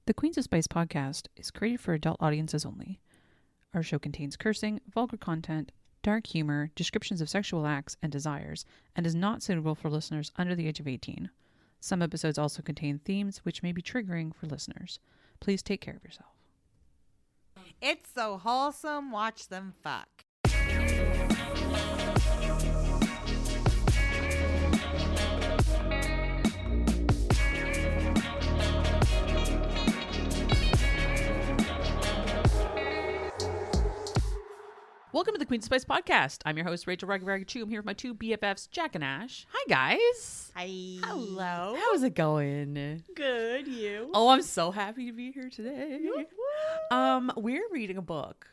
The Queens of Spice podcast is created for adult audiences only. Our show contains cursing, vulgar content, dark humor, descriptions of sexual acts and desires, and is not suitable for listeners under the age of 18. Some episodes also contain themes which may be triggering for listeners. Please take care of yourself. It's so wholesome, watch them fuck. Welcome to the Queens of Spice podcast. I'm your host, Rachel Raggy Chew. I'm here with my two BFFs, Jack and Ash. Hi, guys. Hi. Hello. How's it going? Good, you? Oh, I'm so happy to be here today. We're reading a book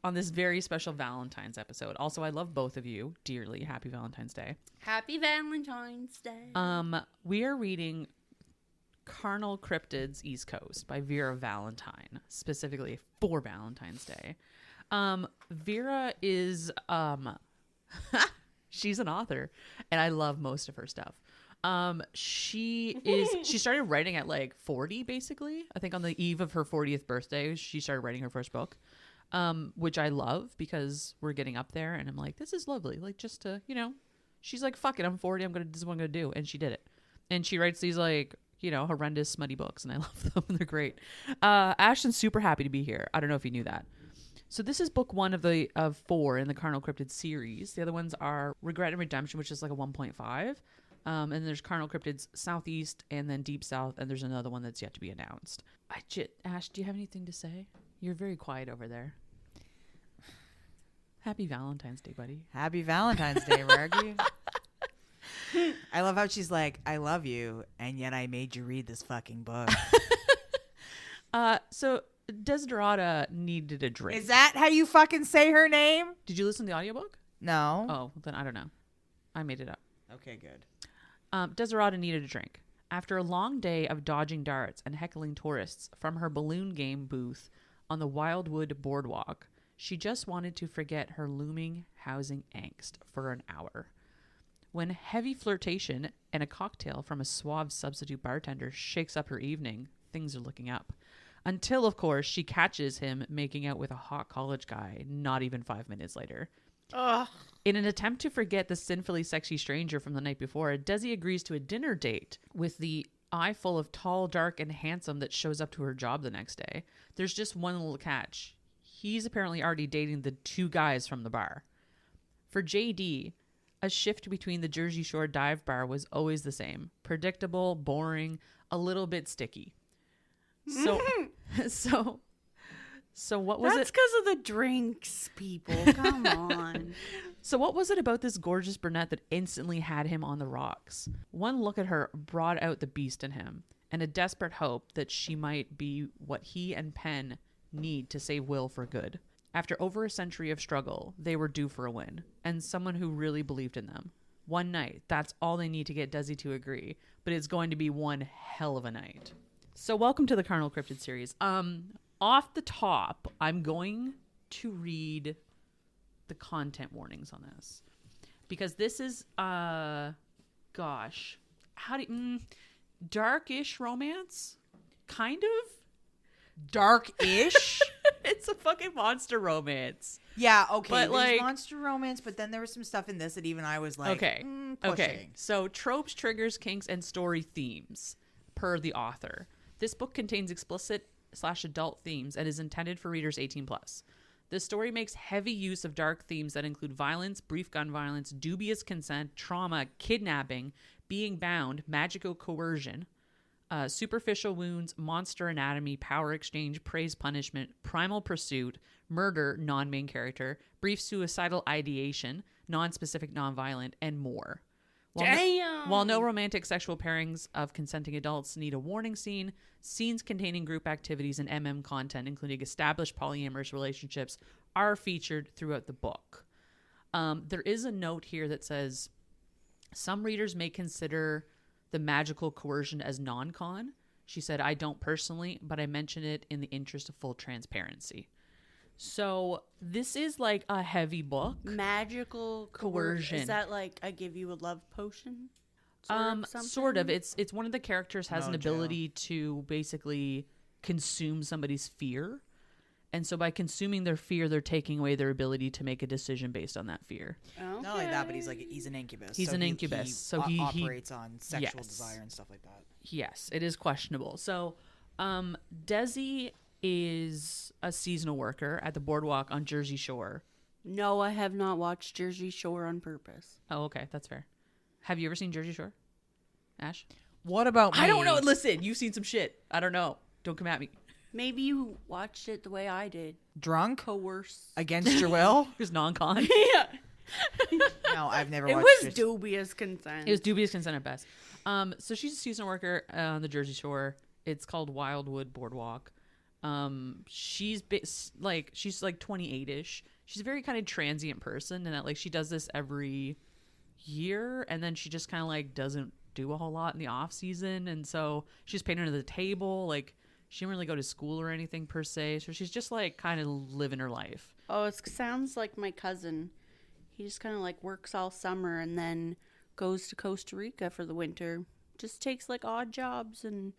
on this very special Valentine's episode. Also, I love both of you dearly. Happy Valentine's Day. Happy Valentine's Day. We are reading Carnal Cryptids East Coast by Vera Valentine, specifically for Valentine's Day. Vera is, she's an author and I love most of her stuff. She started writing at like 40, basically. I think on the eve of her 40th birthday, she started writing her first book, which I love because we're getting up there and I'm like, this is lovely. Like just to, she's like, fuck it. I'm 40. This is what I'm going to do. And she did it. And she writes these like, horrendous smutty books and I love them. They're great. Ashton's super happy to be here. I don't know if you knew that. So this is book one of 4 in the Carnal Cryptids series. The other ones are Regret and Redemption, which is like a 1.5. And there's Carnal Cryptids Southeast and then Deep South. And there's another one that's yet to be announced. Ash, do you have anything to say? You're very quiet over there. Happy Valentine's Day, buddy. Happy Valentine's Day, Raggy. I love how she's like, I love you, and yet I made you read this fucking book. So Desiderata needed a drink. Is that how you fucking say her name? Did you listen to the audiobook? No. Oh, then I don't know. I made it up. Okay, good. Desiderata needed a drink. After a long day of dodging darts and heckling tourists from her balloon game booth on the Wildwood Boardwalk, she just wanted to forget her looming housing angst for an hour. When heavy flirtation and a cocktail from a suave substitute bartender shakes up her evening, things are looking up. Until, of course, she catches him making out with a hot college guy not even 5 minutes later. Ugh. In an attempt to forget the sinfully sexy stranger from the night before, Desi agrees to a dinner date with the eye full of tall, dark, and handsome that shows up to her job the next day. There's just one little catch. He's apparently already dating the 2 guys from the bar. For JD, a shift between the Jersey Shore dive bar was always the same. Predictable, boring, a little bit sticky. So what was That's it? because of the drinks, people. Come on. So what was it about this gorgeous brunette that instantly had him on the rocks? One look at her brought out the beast in him, and a desperate hope that she might be what he and Penn need to save Will for good. After over a century of struggle, they were due for a win, and someone who really believed in them. One night, that's all they need to get Desi to agree, but it's going to be one hell of a night. So welcome to the Carnal Cryptid series. Off the top, I'm going to read the content warnings on this. Because this is, dark-ish romance? Kind of? Dark-ish? It's a fucking monster romance. Yeah, okay. But, There's like, monster romance, but then there was some stuff in this that even I was like, Okay. pushing. So tropes, triggers, kinks, and story themes per the author. This book contains explicit/adult themes and is intended for readers 18+. The story makes heavy use of dark themes that include violence, brief gun violence, dubious consent, trauma, kidnapping, being bound, magical coercion, superficial wounds, monster anatomy, power exchange, praise punishment, primal pursuit, murder, non-main character, brief suicidal ideation, non-specific, non-violent, and more. While no romantic sexual pairings of consenting adults need a warning scene, scenes containing group activities and MM content, including established polyamorous relationships, are featured throughout the book. There is a note here that says, some readers may consider the magical coercion as non-con. She said, I don't personally, but I mention it in the interest of full transparency. So this is like a heavy book. Magical Coercion. Is that like I give you a love potion? Sort of. It's one of the characters has an Mojo. ability to basically consume somebody's fear. And so by consuming their fear, they're taking away their ability to make a decision based on that fear. Okay. Not only that, but he's an incubus. He's an incubus, so he operates on sexual yes. desire and stuff like that. Yes, it is questionable. So Desi is a seasonal worker at the boardwalk on Jersey Shore. No, I have not watched Jersey Shore on purpose. Oh, okay. That's fair. Have you ever seen Jersey Shore? Ash? What about me? I don't know. Listen, you've seen some shit. I don't know. Don't come at me. Maybe you watched it the way I did. Drunk? Coerce. Against your will? It was non-con. Yeah. No, I've never It watched was it. dubious consent. It was dubious consent at best. So she's a seasonal worker on the Jersey Shore. It's called Wildwood Boardwalk. She's like 28-ish. She's a very kind of transient person, and that like she does this every year, and then she just kind of like doesn't do a whole lot in the off season, and so she's painted under the table. Like she didn't really go to school or anything per se, so she's just like kind of living her life. Oh, it sounds like my cousin. He just kind of like works all summer and then goes to Costa Rica for the winter. Just takes like odd jobs and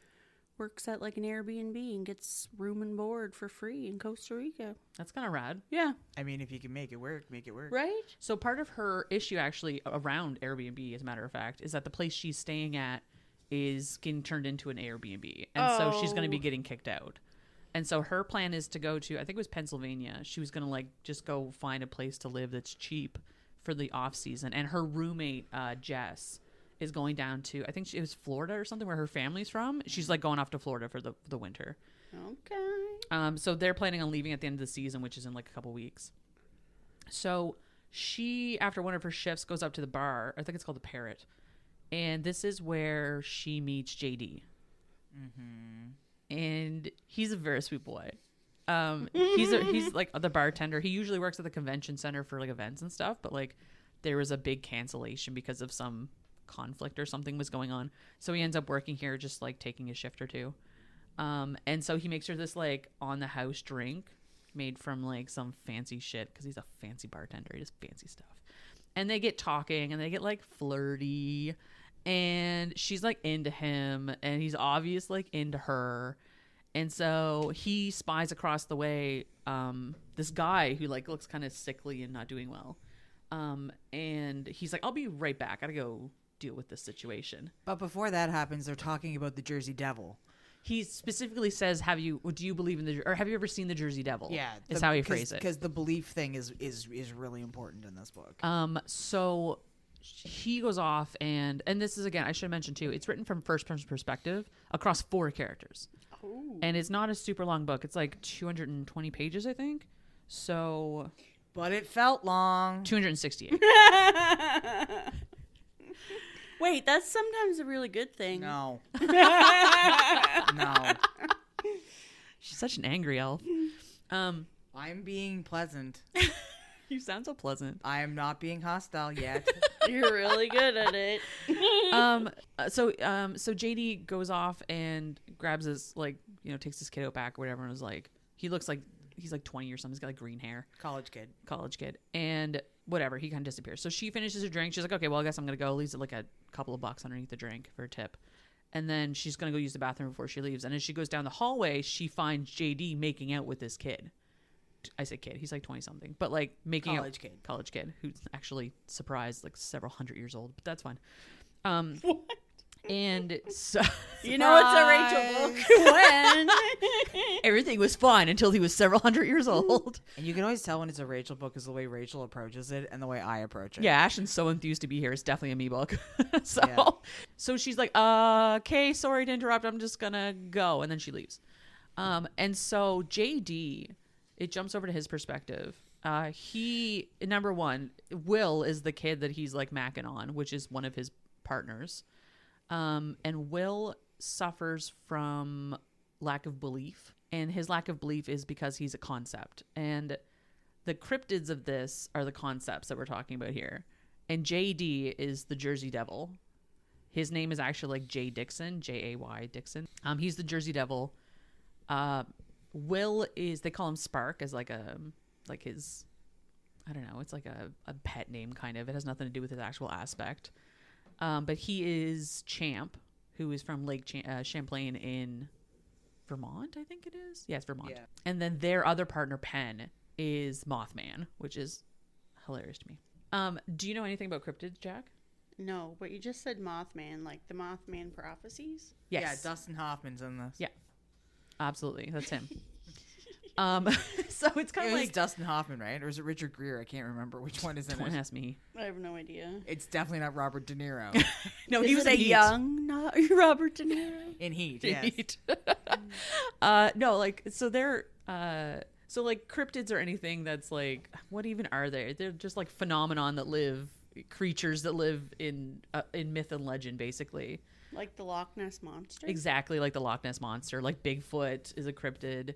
works at like an Airbnb and gets room and board for free in Costa Rica. That's kind of rad. Yeah. I mean, if you can make it work, make it work. Right? So part of her issue actually around Airbnb, as a matter of fact, is that the place she's staying at is getting turned into an Airbnb. And so she's going to be getting kicked out. And so her plan is to go to, I think it was Pennsylvania. She was going to like just go find a place to live that's cheap for the off season. And her roommate, Jess, is going down to, I think it was Florida or something where her family's from. She's like going off to Florida for the winter. Okay. So they're planning on leaving at the end of the season, which is in like a couple weeks. So she, after one of her shifts, goes up to the bar. I think it's called the Parrot. And this is where she meets JD. Mm-hmm. And he's a very sweet boy. He's like the bartender. He usually works at the convention center for like events and stuff. But like there was a big cancellation because of some conflict or something was going on. So he ends up working here, just like taking a shift or two. And so he makes her this like on the house drink made from like some fancy shit because he's a fancy bartender. He does fancy stuff. And they get talking and they get like flirty, and she's like into him and he's obvious like into her. And so he spies across the way this guy who like looks kind of sickly and not doing well. And he's like, I'll be right back. I gotta go deal with this situation. But before that happens, they're talking about the Jersey Devil. He specifically says, do you believe in have you ever seen the Jersey Devil? Yeah. Is how he phrased it. Because the belief thing is really important in this book. So he goes off and this is, again, I should mention too, it's written from first person perspective across 4 characters. Ooh. And it's not a super long book. It's like 220 pages, I think. So. But it felt long. 268. Wait, that's sometimes a really good thing. No. No. She's such an angry elf. I'm being pleasant. You sound so pleasant. I am not being hostile yet. You're really good at it. So JD goes off and grabs his, like, takes his kid out back or whatever, and was like, he looks like he's like 20 or something. He's got like green hair. College kid. And whatever, he kind of disappears. So she finishes her drink. She's like, okay, well, I guess I'm gonna go. Leaves it like a couple of bucks underneath the drink for a tip. And then she's gonna go use the bathroom before she leaves. And as she goes down the hallway, she finds JD making out with this kid. I say kid, he's like 20 something, but like making college kid who's actually surprised, like several hundred years old, but that's fine. What? And so You know it's a Rachel book when everything was fine until he was several hundred years old. And you can always tell when it's a Rachel book is the way Rachel approaches it and the way I approach it. Yeah, Ashton's so enthused to be here. It's definitely a me book. So she's like, okay, sorry to interrupt. I'm just gonna go. And then she leaves. And so JD, it jumps over to his perspective. He, number one, Will is the kid that he's like macking on, which is one of his partners. And Will suffers from lack of belief. And his lack of belief is because he's a concept. And the cryptids of this are the concepts that we're talking about here. And JD is the Jersey Devil. His name is actually like Jay Dixon, Jay Dixon. He's the Jersey Devil. Will is, they call him Spark as like his, I don't know, it's like a pet name kind of. It has nothing to do with his actual aspect. But he is Champ, who is from Lake Champlain in Vermont, I think it is. Yes, Vermont. Yeah. And then their other partner, Penn, is Mothman, which is hilarious to me. Do you know anything about cryptids, Jack? No, but you just said Mothman, like the Mothman prophecies. Yes. Yeah, Dustin Hoffman's in this. Yeah. Absolutely. That's him. So it's kind It of was like... Dustin Hoffman, right? Or is it Richard Gere? I can't remember which one is in Don't it. ask me. I have no idea. It's definitely not Robert De Niro. No, Is he was it in a Heat. young, not Robert De Niro? In Heat, In yes. Heat. No, like, so they're... So like cryptids or anything that's like... What even are they? They're just like phenomenon that live... Creatures that live in myth and legend, basically. Like the Loch Ness Monster? Exactly, like the Loch Ness Monster. Like Bigfoot is a cryptid.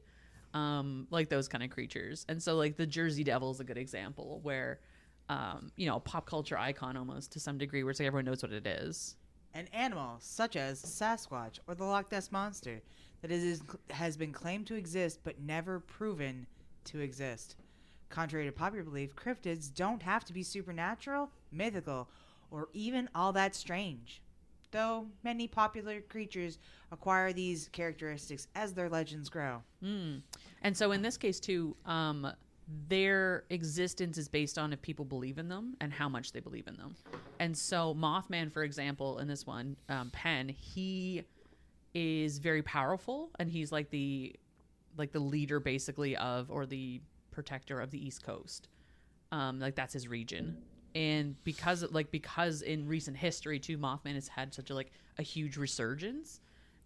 Like those kind of creatures. And so like the Jersey Devil is a good example where, pop culture icon almost to some degree where it's like everyone knows what it is. An animal such as Sasquatch or the Loch Ness Monster that has been claimed to exist but never proven to exist. Contrary to popular belief, cryptids don't have to be supernatural, mythical, or even all that strange. Though many popular creatures acquire these characteristics as their legends grow. And so in this case too, their existence is based on if people believe in them and how much they believe in them. And so Mothman, for example, in this one, Penn, he is very powerful and he's like the leader basically of, or the protector of the East Coast. Like that's his region. And because in recent history too, Mothman has had such a huge resurgence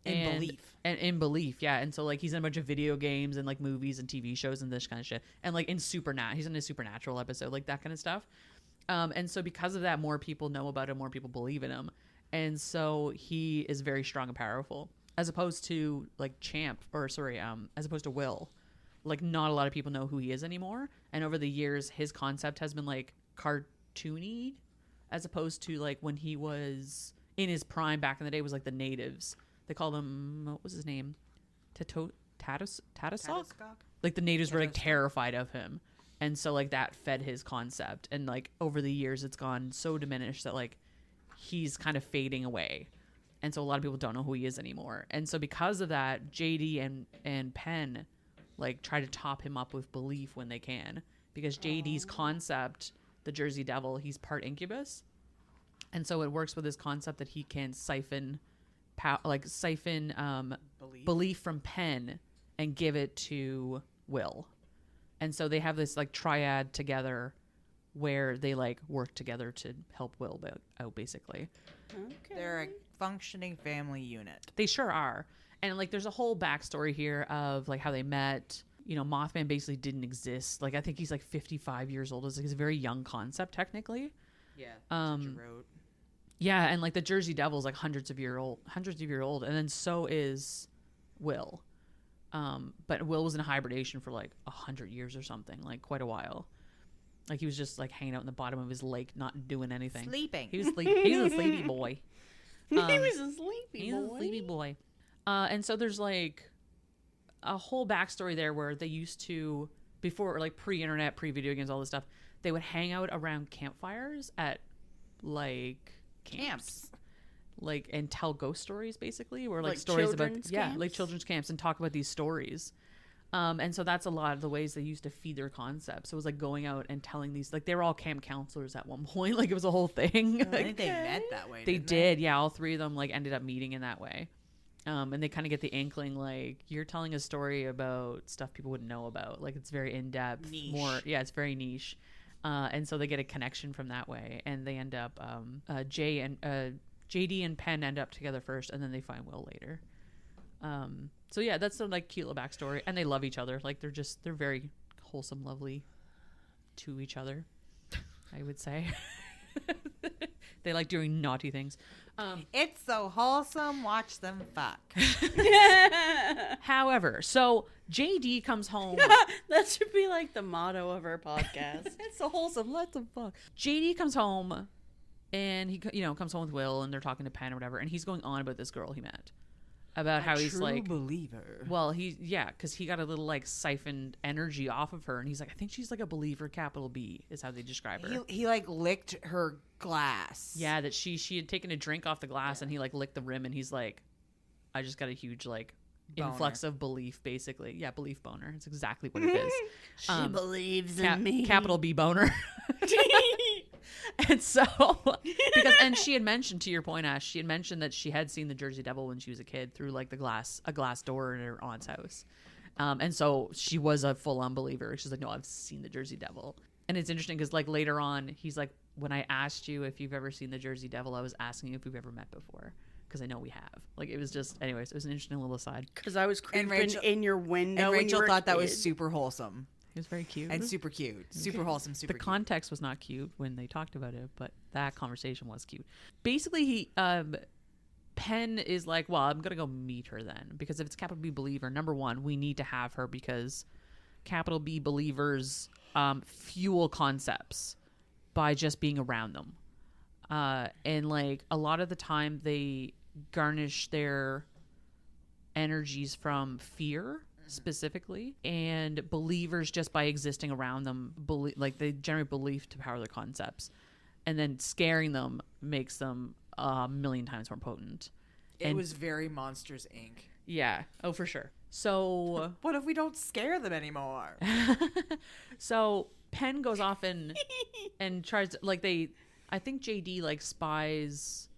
in belief, yeah. And so like he's in a bunch of video games and like movies and TV shows and this kind of shit. And like he's in a Supernatural episode, like that kind of stuff. And so because of that, more people know about him, more people believe in him. And so he is very strong and powerful, as opposed to like as opposed to Will. Like not a lot of people know who he is anymore. And over the years, his concept has been like cartoony, as opposed to like when he was in his prime back in the day was like the natives. They called him, what was his name? Tatasok? Like the natives were like terrified of him. And so like that fed his concept. And like over the years, it's gone so diminished that like he's kind of fading away. And so a lot of people don't know who he is anymore. And so because of that, JD and Penn like try to top him up with belief when they can, because JD's concept, the Jersey Devil, he's part incubus, and so it works with his concept that he can siphon belief from Penn and give it to Will. And so they have this like triad together where they like work together to help Will out basically. Okay. They're a functioning family unit. They sure are. And like there's a whole backstory here of like how they met. Mothman basically didn't exist. Like I think he's like 55 years old. It's like a very young concept technically. Yeah. Such a road. Yeah, and like the Jersey Devil is like hundreds of years old, and then so is Will. But Will was in hibernation for like 100 years or something, like quite a while. Like he was just like hanging out in the bottom of his lake, not doing anything. Sleeping. He was He was a sleepy boy. He was a sleepy He's boy. a sleepy boy. And so there's like a whole backstory there where they used to, before like pre-internet, pre-video games, all this stuff, they would hang out around campfires at like camps. Like and tell ghost stories basically, or like stories about like children's camps, and talk about these stories. And so that's a lot of the ways they used to feed their concepts. So it was like going out and telling these, like they were all camp counselors at one point. Like it was a whole thing. I think they met that way. They did, yeah. All three of them like ended up meeting in that way. And they kind of get the inkling, like you're telling a story about stuff people wouldn't know about. Like it's very in depth, it's very niche. And so they get a connection from that way, and they end up JD and Penn end up together first, and then they find Will later. So yeah, that's the like cute little backstory, and they love each other. Like they're very wholesome, lovely to each other, I would say. They like doing naughty things. It's so wholesome. Watch them fuck. However, so JD comes home. That should be like the motto of our podcast. It's so wholesome. Let them fuck. JD comes home, and he comes home with Will, and they're talking to Penn or whatever, and he's going on about this girl he met. About how he's like believer. Well, because he got a little like siphoned energy off of her, and he's like, I think she's like a believer, capital B is how they describe her. He like licked her glass. Yeah, that she had taken a drink off the glass, and he like licked the rim, and he's like, I just got a huge like influx of belief, basically. Yeah, belief boner. It's exactly what it is. She believes in me. Capital B boner. And so, and she had mentioned, to your point, Ash, she had mentioned that she had seen the Jersey Devil when she was a kid through like a glass door in her aunt's house. And so she was a full unbeliever. She's like, no, I've seen the Jersey Devil. And it's interesting because like later on, he's like, when I asked you if you've ever seen the Jersey Devil, I was asking you if we've ever met before. Because I know we have. Like, it was just, anyways, it was an interesting little aside. Because I was creeping in your window. And when Rachel you were thought that a was kid. super wholesome. It was very cute. And super cute. Super wholesome, super The cute. context was not cute when they talked about it, but that conversation was cute. Basically, Penn is like, well, I'm going to go meet her then. Because if it's capital B believer, number one, we need to have her because capital B believers fuel concepts by just being around them. And like a lot of the time they garnish their energies from fear specifically, and believers just by existing around them like they generate belief to power their concepts, and then scaring them makes them a million times more potent. It was very Monsters, Inc. Yeah. Oh, for sure. So What if we don't scare them anymore? so Penn goes off and tries to, like, I think JD like spies.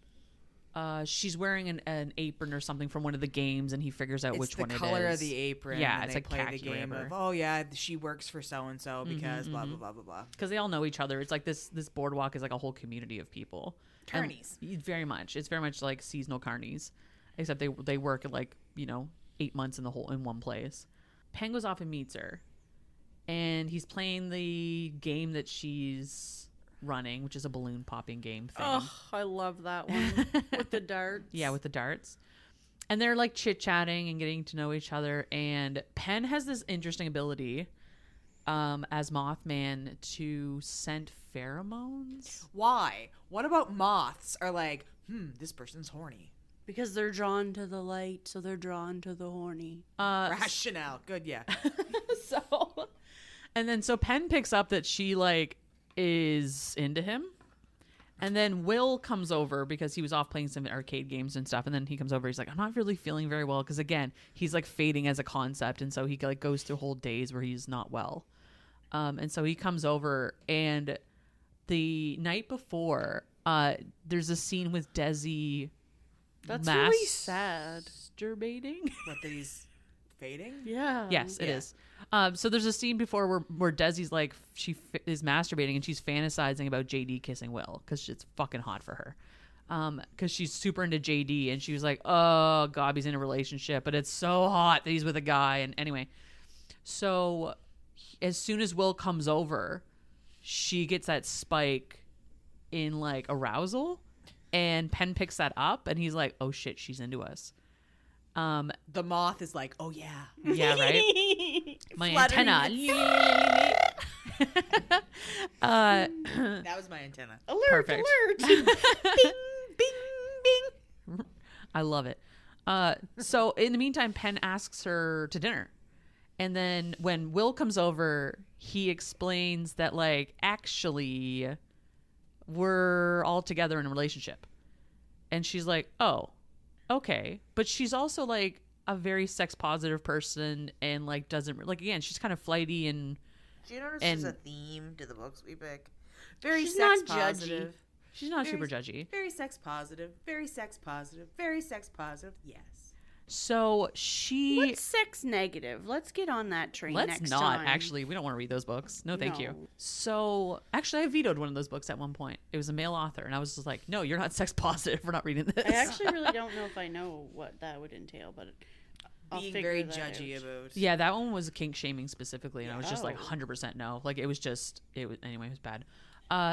She's wearing an apron or something from one of the games, and he figures out which one it is. It's the color of the apron. Yeah, and it's they like play khaki the game whatever. of, oh yeah, she works for so and so because blah blah blah blah blah. Because they all know each other. It's like this boardwalk is like a whole community of people. Carnies. And very much. It's very much like seasonal carnies, except they work at like 8 months in one place. Penn goes off and meets her, and he's playing the game that she's running, which is a balloon popping game thing. Oh, I love that one. With the darts. Yeah, with the darts. And they're like chit-chatting and getting to know each other. And Penn has this interesting ability as Mothman to scent pheromones. Why? What about moths are like, this person's horny. Because they're drawn to the light, so they're drawn to the horny. Rationale. Good, yeah. So Penn picks up that she like is into him, and then Will comes over because he was off playing some arcade games and stuff, and then he comes over, he's like, I'm not really feeling very well, because again he's like fading as a concept, and so he like goes through whole days where he's not well, and so he comes over, and the night before there's a scene with Desi. That's really sad. Masturbating. What, that he's fading? Yeah. Yes, it is. So there's a scene before where Desi's like, she is masturbating and she's fantasizing about JD kissing Will because it's fucking hot for her. Because she's super into JD, and she was like, oh god, he's in a relationship, but it's so hot that he's with a guy. And anyway, so as soon as Will comes over, she gets that spike in like arousal, and Penn picks that up, and he's like, oh shit, she's into us. The moth is like, oh yeah. Yeah, right? My Fluttering antenna. That was my antenna. Alert, Perfect. alert. Bing, bing, bing. I love it. So in the meantime, Penn asks her to dinner. And then when Will comes over, he explains that, like, actually, we're all together in a relationship. And she's like, oh, okay. But she's also, like, a very sex positive person, and, like, doesn't, like, again, she's kind of flighty and. Do you notice there's a theme to the books we pick? Very She's sex not judgy. positive. She's not Very- super judgy. Very sex positive. Very sex positive. Very sex positive. Yes. So she. What's sex negative? Let's get on that train Let's next not, time. actually. We don't want to read those books. No, thank you. No. So, actually, I vetoed one of those books at one point. It was a male author, and I was just like, no, you're not sex positive. We're not reading this. I actually really don't know if I know what that would entail, but I'll Being figure very that judgy out. about. Yeah, that one was kink shaming specifically, and I was just like Oh. 100% no. Like, it was anyway, it was bad.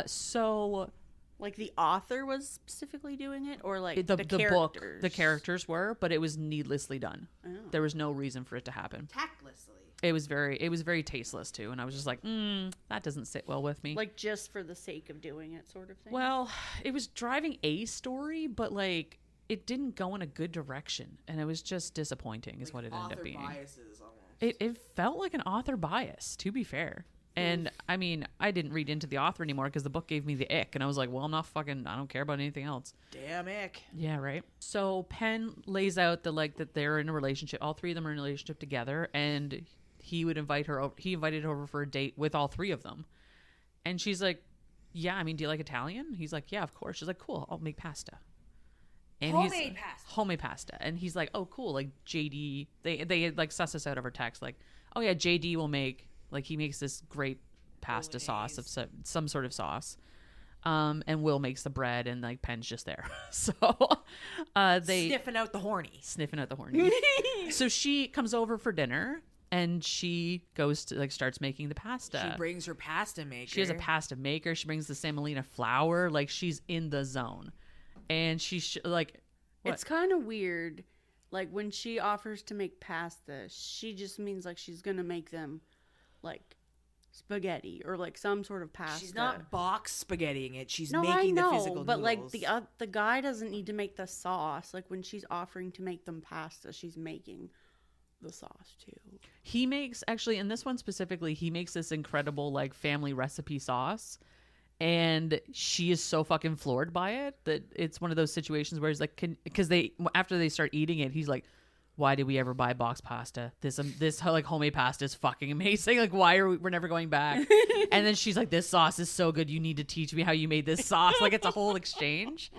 So, Like the author was specifically doing it, or like the characters? book, the characters were, but it was needlessly done. Oh. There was no reason for it to happen. Tactlessly. It was very tasteless too, and I was just like, that doesn't sit well with me. Like just for the sake of doing it, sort of thing. Well, it was driving a story, but like it didn't go in a good direction, and it was just disappointing is what it ended up being. Biases almost. It felt like an author bias, to be fair. And I mean, I didn't read into the author anymore because the book gave me the ick. And I was like, well, I don't care about anything else. Damn ick. Yeah, right. So Penn lays out that they're in a relationship. All three of them are in a relationship together. And he invited her over for a date with all three of them. And she's like, yeah, I mean, do you like Italian? He's like, yeah, of course. She's like, cool, I'll make pasta. And homemade pasta. And he's like, oh, cool. Like JD, they like suss us out over text. Like, oh yeah, JD will make, like he makes this great pasta sauce of some sort of sauce. And Will makes the bread and like Penn's just there. So, they sniffing out the horny. So she comes over for dinner and she goes to like starts making the pasta. She brings her pasta maker. She has a pasta maker. She brings the semolina flour. Like she's in the zone. And she's like, what? It's kind of weird. Like when she offers to make pasta, she just means like she's going to make them like spaghetti or like some sort of pasta. She's not box spaghettiing it. She's no, making I know, the physical but noodles. like the guy doesn't need to make the sauce. Like when she's offering to make them pasta, she's making the sauce too. He makes, actually in this one specifically, he makes this incredible like family recipe sauce. And she is so fucking floored by it that it's one of those situations where he's like, because after they start eating it, he's like, why did we ever buy box pasta? This like homemade pasta is fucking amazing. Like, why are we're never going back? And then she's like, this sauce is so good. You need to teach me how you made this sauce. Like, it's a whole exchange.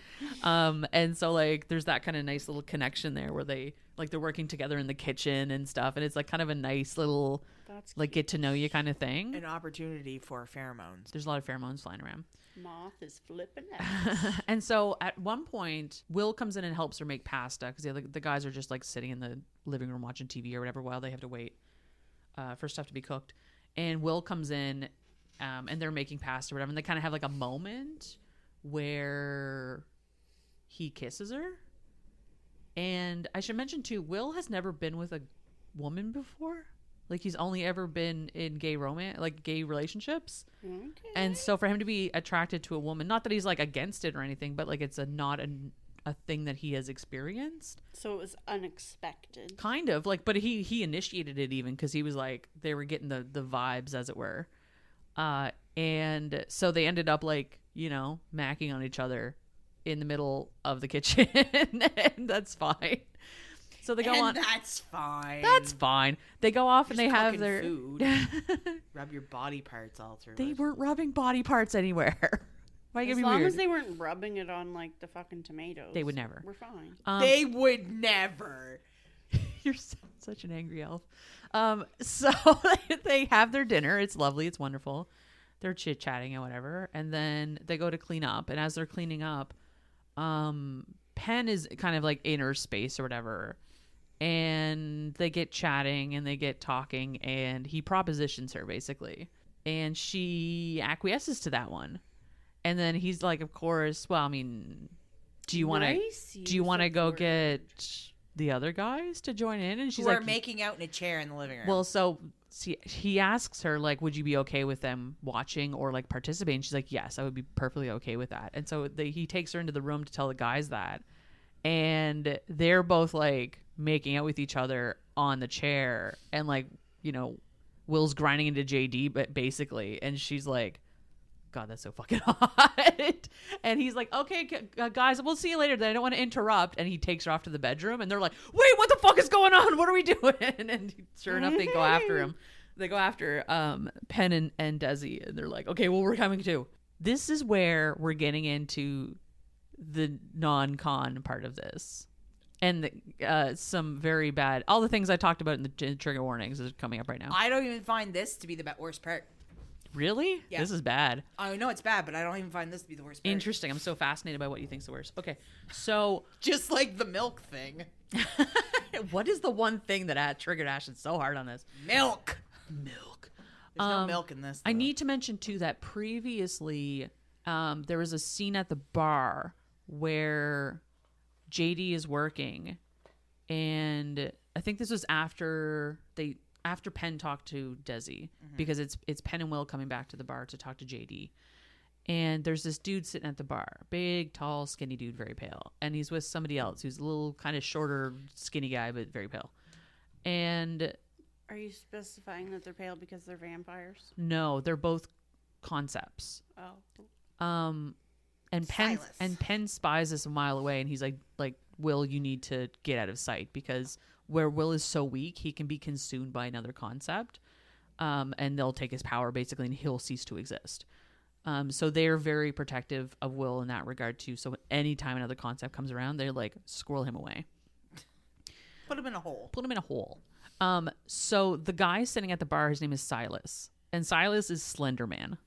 And so like, there's that kind of nice little connection there where they're working together in the kitchen and stuff. And it's like kind of a nice little, like get to know you kind of thing. An opportunity for pheromones. There's a lot of pheromones flying around. Moth is flipping out. And so at one point, Will comes in and helps her make pasta because the guys are just like sitting in the living room watching TV or whatever while they have to wait for stuff to be cooked. And Will comes in and they're making pasta or whatever. And they kind of have like a moment where he kisses her. And I should mention too, Will has never been with a woman before. Like he's only ever been in gay relationships. Okay. And so for him to be attracted to a woman, not that he's like against it or anything, but like it's not a thing that he has experienced. So it was unexpected. Kind of like, but he initiated it even because he was like, they were getting the vibes as it were. And so they ended up like, macking on each other in the middle of the kitchen. And that's fine. So they go on. That's fine. That's fine. They go off and they have their food. Rub your body parts all through. They weren't rubbing body parts anywhere. Why as long as they weren't rubbing it on like the fucking tomatoes, they would never. We're fine. They would never. You're such an angry elf. So they have their dinner. It's lovely. It's wonderful. They're chit chatting and whatever, and then they go to clean up. And as they're cleaning up, Penn is kind of like in her space or whatever. And they get chatting and they get talking and he propositions her basically. And she acquiesces to that one. And then he's like, of course, well, I mean, do you want to go get the other guys to join in? And she's like, making out in a chair in the living room. Well, so he asks her like, would you be okay with them watching or like participating? She's like, yes, I would be perfectly okay with that. And so he takes her into the room to tell the guys that. And they're both like making out with each other on the chair and like, Will's grinding into JD but basically, and she's like, God, that's so fucking hot. And he's like, okay, guys, we'll see you later. Then I don't want to interrupt. And he takes her off to the bedroom and they're like, wait, what the fuck is going on? What are we doing? And sure enough, they go after him. They go after Penn and Desi, and they're like, okay, well, we're coming too. This is where we're getting into the non-con part of this. And some very bad, all the things I talked about in the trigger warnings is coming up right now. I don't even find this to be the worst part. Really? Yeah. This is bad. I know it's bad, but I don't even find this to be the worst part. Interesting. I'm so fascinated by what you think's the worst. Okay, so just like the milk thing. What is the one thing that triggered Ashton so hard on this? Milk. There's no milk in this, though. I need to mention too that previously there was a scene at the bar where JD is working, and I think this was after Penn talked to Desi, because it's Penn and Will coming back to the bar to talk to JD. And there's this dude sitting at the bar, big, tall, skinny dude, very pale. And he's with somebody else who's a little kind of shorter, skinny guy, but very pale. And Are you specifying that they're pale because they're vampires? No, they're both concepts. Oh. And Penn spies us a mile away, and he's like, Will, you need to get out of sight, because where Will is so weak, he can be consumed by another concept, and they'll take his power basically, and he'll cease to exist. So they're very protective of Will in that regard too. So anytime another concept comes around, they're like, squirrel him away, Put him in a hole. So the guy sitting at the bar, his name is Silas, and Silas is Slender Man.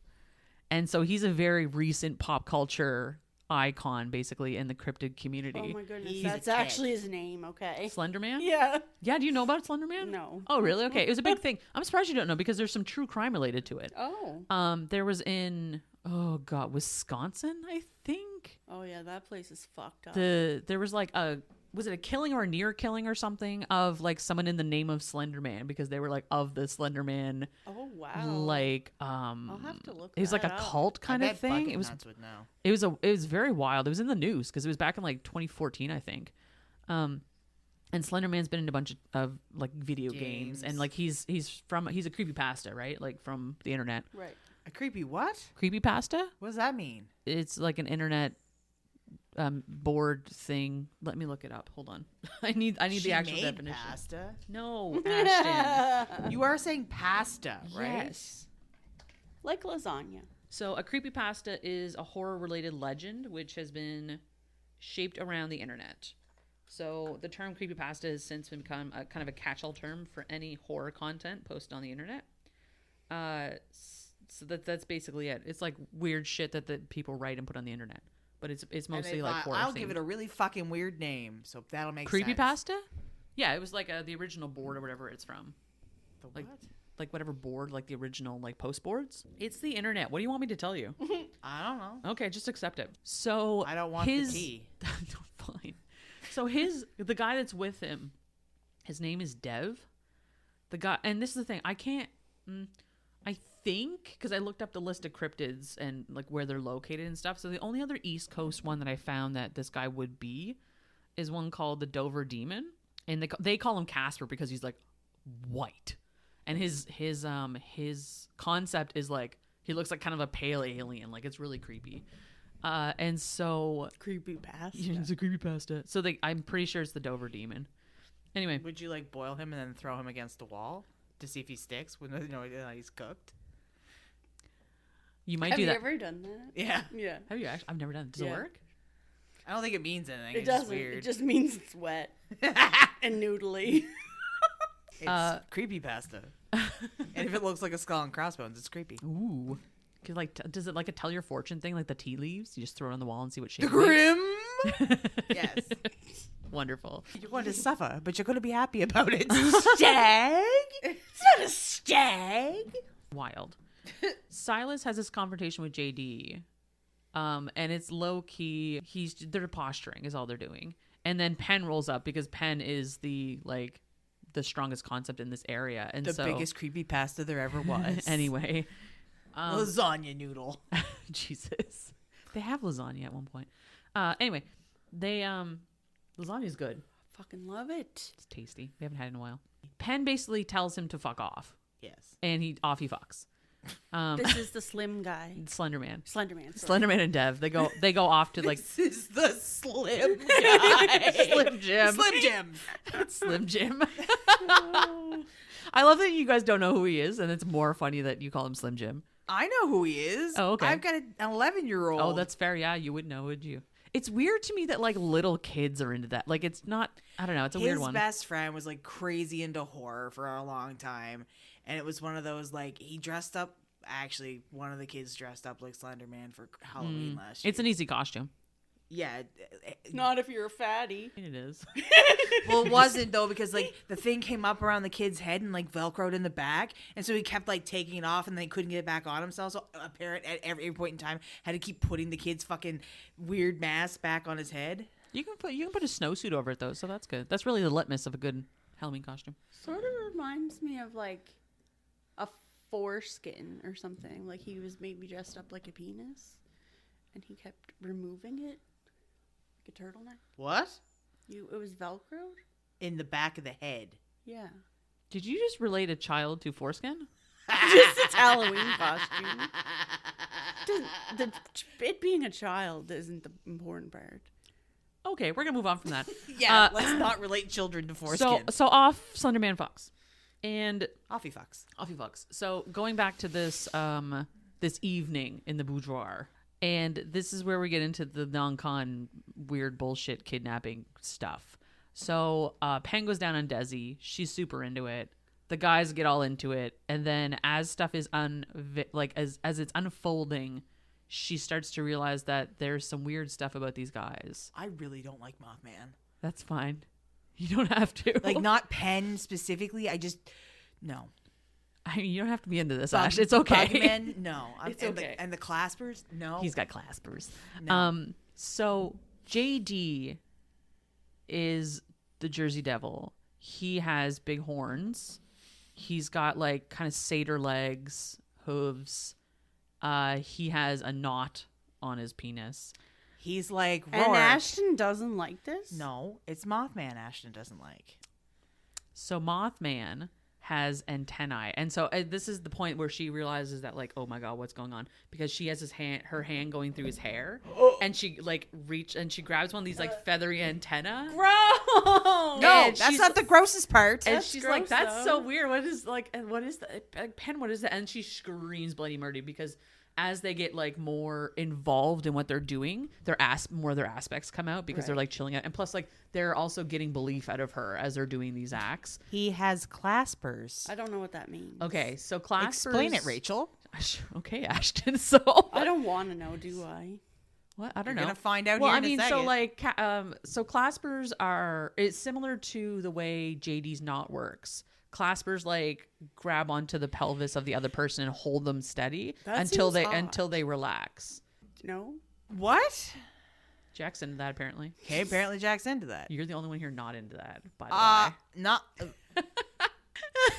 And so he's a very recent pop culture icon, basically, in the cryptid community. Oh my goodness, He's that's a kid. actually his name. Okay. Slender Man? Yeah. Yeah, do you know about Slender Man? No. Oh, really? Okay. It was a big thing. I'm surprised you don't know, because there's some true crime related to it. Oh. There was in, Wisconsin, I think. Oh yeah, that place is fucked up. There was like was it a killing or a near killing or something of like someone in the name of Slender Man, because they were like of the Slender Man. Oh wow. Like I'll have to look. it was like a that up. cult kind of thing. It was know. it was very wild. It was in the news because it was back in like 2014, I think. And Slender Man's been in a bunch of like video games, and like he's a creepypasta, right? Like from the internet. Right. A creepy what? Creepypasta? What does that mean? It's like an internet board thing. Let me look it up. Hold on. I need the actual definition. Pasta? No, Ashton. You are saying pasta, right? Yes. Like lasagna. So a creepypasta is a horror-related legend which has been shaped around the internet. So the term creepypasta has since become a kind of a catch-all term for any horror content posted on the internet. So that's basically it. It's like weird shit that people write and put on the internet. But it's mostly like horror. I'll give it a really fucking weird name, so that'll make creepypasta? sense. Yeah, it was like the original board or whatever it's from. The Like, what? Like whatever board, like the original like post boards. It's the internet. What do you want me to tell you? I don't know. Okay, just accept it. So I don't want the tea. Fine. So the guy that's with him, his name is Dev. The guy, and this is the thing, I can't. I think because I looked up the list of cryptids and like where they're located and stuff. So the only other East Coast one that I found that this guy would be is one called the Dover Demon, and they call him Casper because he's like white, and his concept is like he looks like kind of a pale alien, like it's really creepy. And so Creepypasta. yeah, it's a creepypasta. So I'm pretty sure it's the Dover Demon. Anyway, Would you like boil him and then throw him against the wall to see if he sticks when he's cooked? you might Have do you that. ever done that? Yeah. Yeah. Have you actually? I've never done it. Does it Yeah. work? I don't think it means anything. It It's just doesn't. weird. It just means it's wet and noodly. It's creepypasta. And if it looks like a skull and crossbones, it's creepy. Ooh. Does it like a tell your fortune thing, like the tea leaves? You just throw it on the wall and see what shape. The it grim. makes? Yes. Wonderful. You're going to suffer, but you're going to be happy about it. Stag? It's not a stag. Wild. Silas has this confrontation with JD, and it's low key. They're posturing is all they're doing, and then Penn rolls up because Penn is the strongest concept in this area, and The so biggest creepypasta there ever was. anyway. Lasagna noodle. Jesus. They have lasagna at one point. Anyway, lasagna's good. Fucking love it. It's tasty. We haven't had it in a while. Penn basically tells him to fuck off, Yes. and he fucks. This is the slim guy. Slender Man. Slenderman. Slender Man and Dev. They go off to like This is the slim guy. Slim Jim. Slim Jim. Slim Jim. I love that you guys don't know who he is, and it's more funny that you call him Slim Jim. I know who he is. Oh, okay. I've got an 11-year-old. Oh, that's fair. Yeah, you would know, would you? It's weird to me that like little kids are into that. Like it's not. I don't know. It's a weird one. His best friend was like crazy into horror for a long time, and it was one of those like he dressed up. Actually, one of the kids dressed up like Slender Man for Halloween last year. It's an easy costume. Yeah. Not if you're a fatty. It is. Well, it wasn't though because like the thing came up around the kid's head and like velcroed in the back, and so he kept like taking it off and then couldn't get it back on himself. So a parent at every point in time had to keep putting the kid's fucking weird mask back on his head. You can put a snowsuit over it though, so that's good. That's really the litmus of a good Halloween costume. Sort of reminds me of like a foreskin or something. Like he was maybe dressed up like a penis, and he kept removing it like a turtleneck. What? It was velcroed. In the back of the head. Yeah. Did you just relate a child to foreskin? Just its Halloween costume. It being a child isn't the important part. Okay, we're gonna move on from that. Yeah, let's not relate children to foreskin. So off Slenderman Fox, and Offie fucks. Offie Fox. So going back to this this evening in the boudoir, and this is where we get into the non-con weird bullshit kidnapping stuff. So Penn goes down on Desi. She's super into it. The guys get all into it, and then as stuff is as it's unfolding, she starts to realize that there's some weird stuff about these guys. I really don't like Mothman. That's fine. You don't have to. Like, not Penn specifically. No. I mean, you don't have to be into this, Ash. It's okay. Bugman, no. It's okay. And the claspers, no. He's got claspers. No. So JD is the Jersey Devil. He has big horns. He's got like kind of satyr legs, hooves. He has a knot on his penis. He's like Rourke. And Ashton doesn't like this? No, it's Mothman Ashton doesn't like. So Mothman has antennae, and so this is the point where she realizes that, like, oh my god, what's going on? Because she has her hand going through his hair, and she like she grabs one of these like feathery antenna. Gross! No, that's not the grossest part. And That's she's gross, like, that's though. so weird. What is that? Penn, what is that? And she screams bloody murder, because as they get like more involved in what they're doing, more of their aspects come out, because they're like chilling out. And plus, like, they're also getting belief out of her as they're doing these acts. He has claspers. I don't know what that means. Okay, so claspers. Explain it, Rachel. Okay, Ashton. So I don't want to know, do I? what? I don't You're know. gonna find out Well, here I in a mean, so second. like, so claspers it's similar to the way JD's knot works. Claspers like grab onto the pelvis of the other person and hold them steady That until seems until odd. they relax. No? What? Jack's into that, apparently. Okay, apparently Jack's into that. You're the only one here not into that, by the way. Not.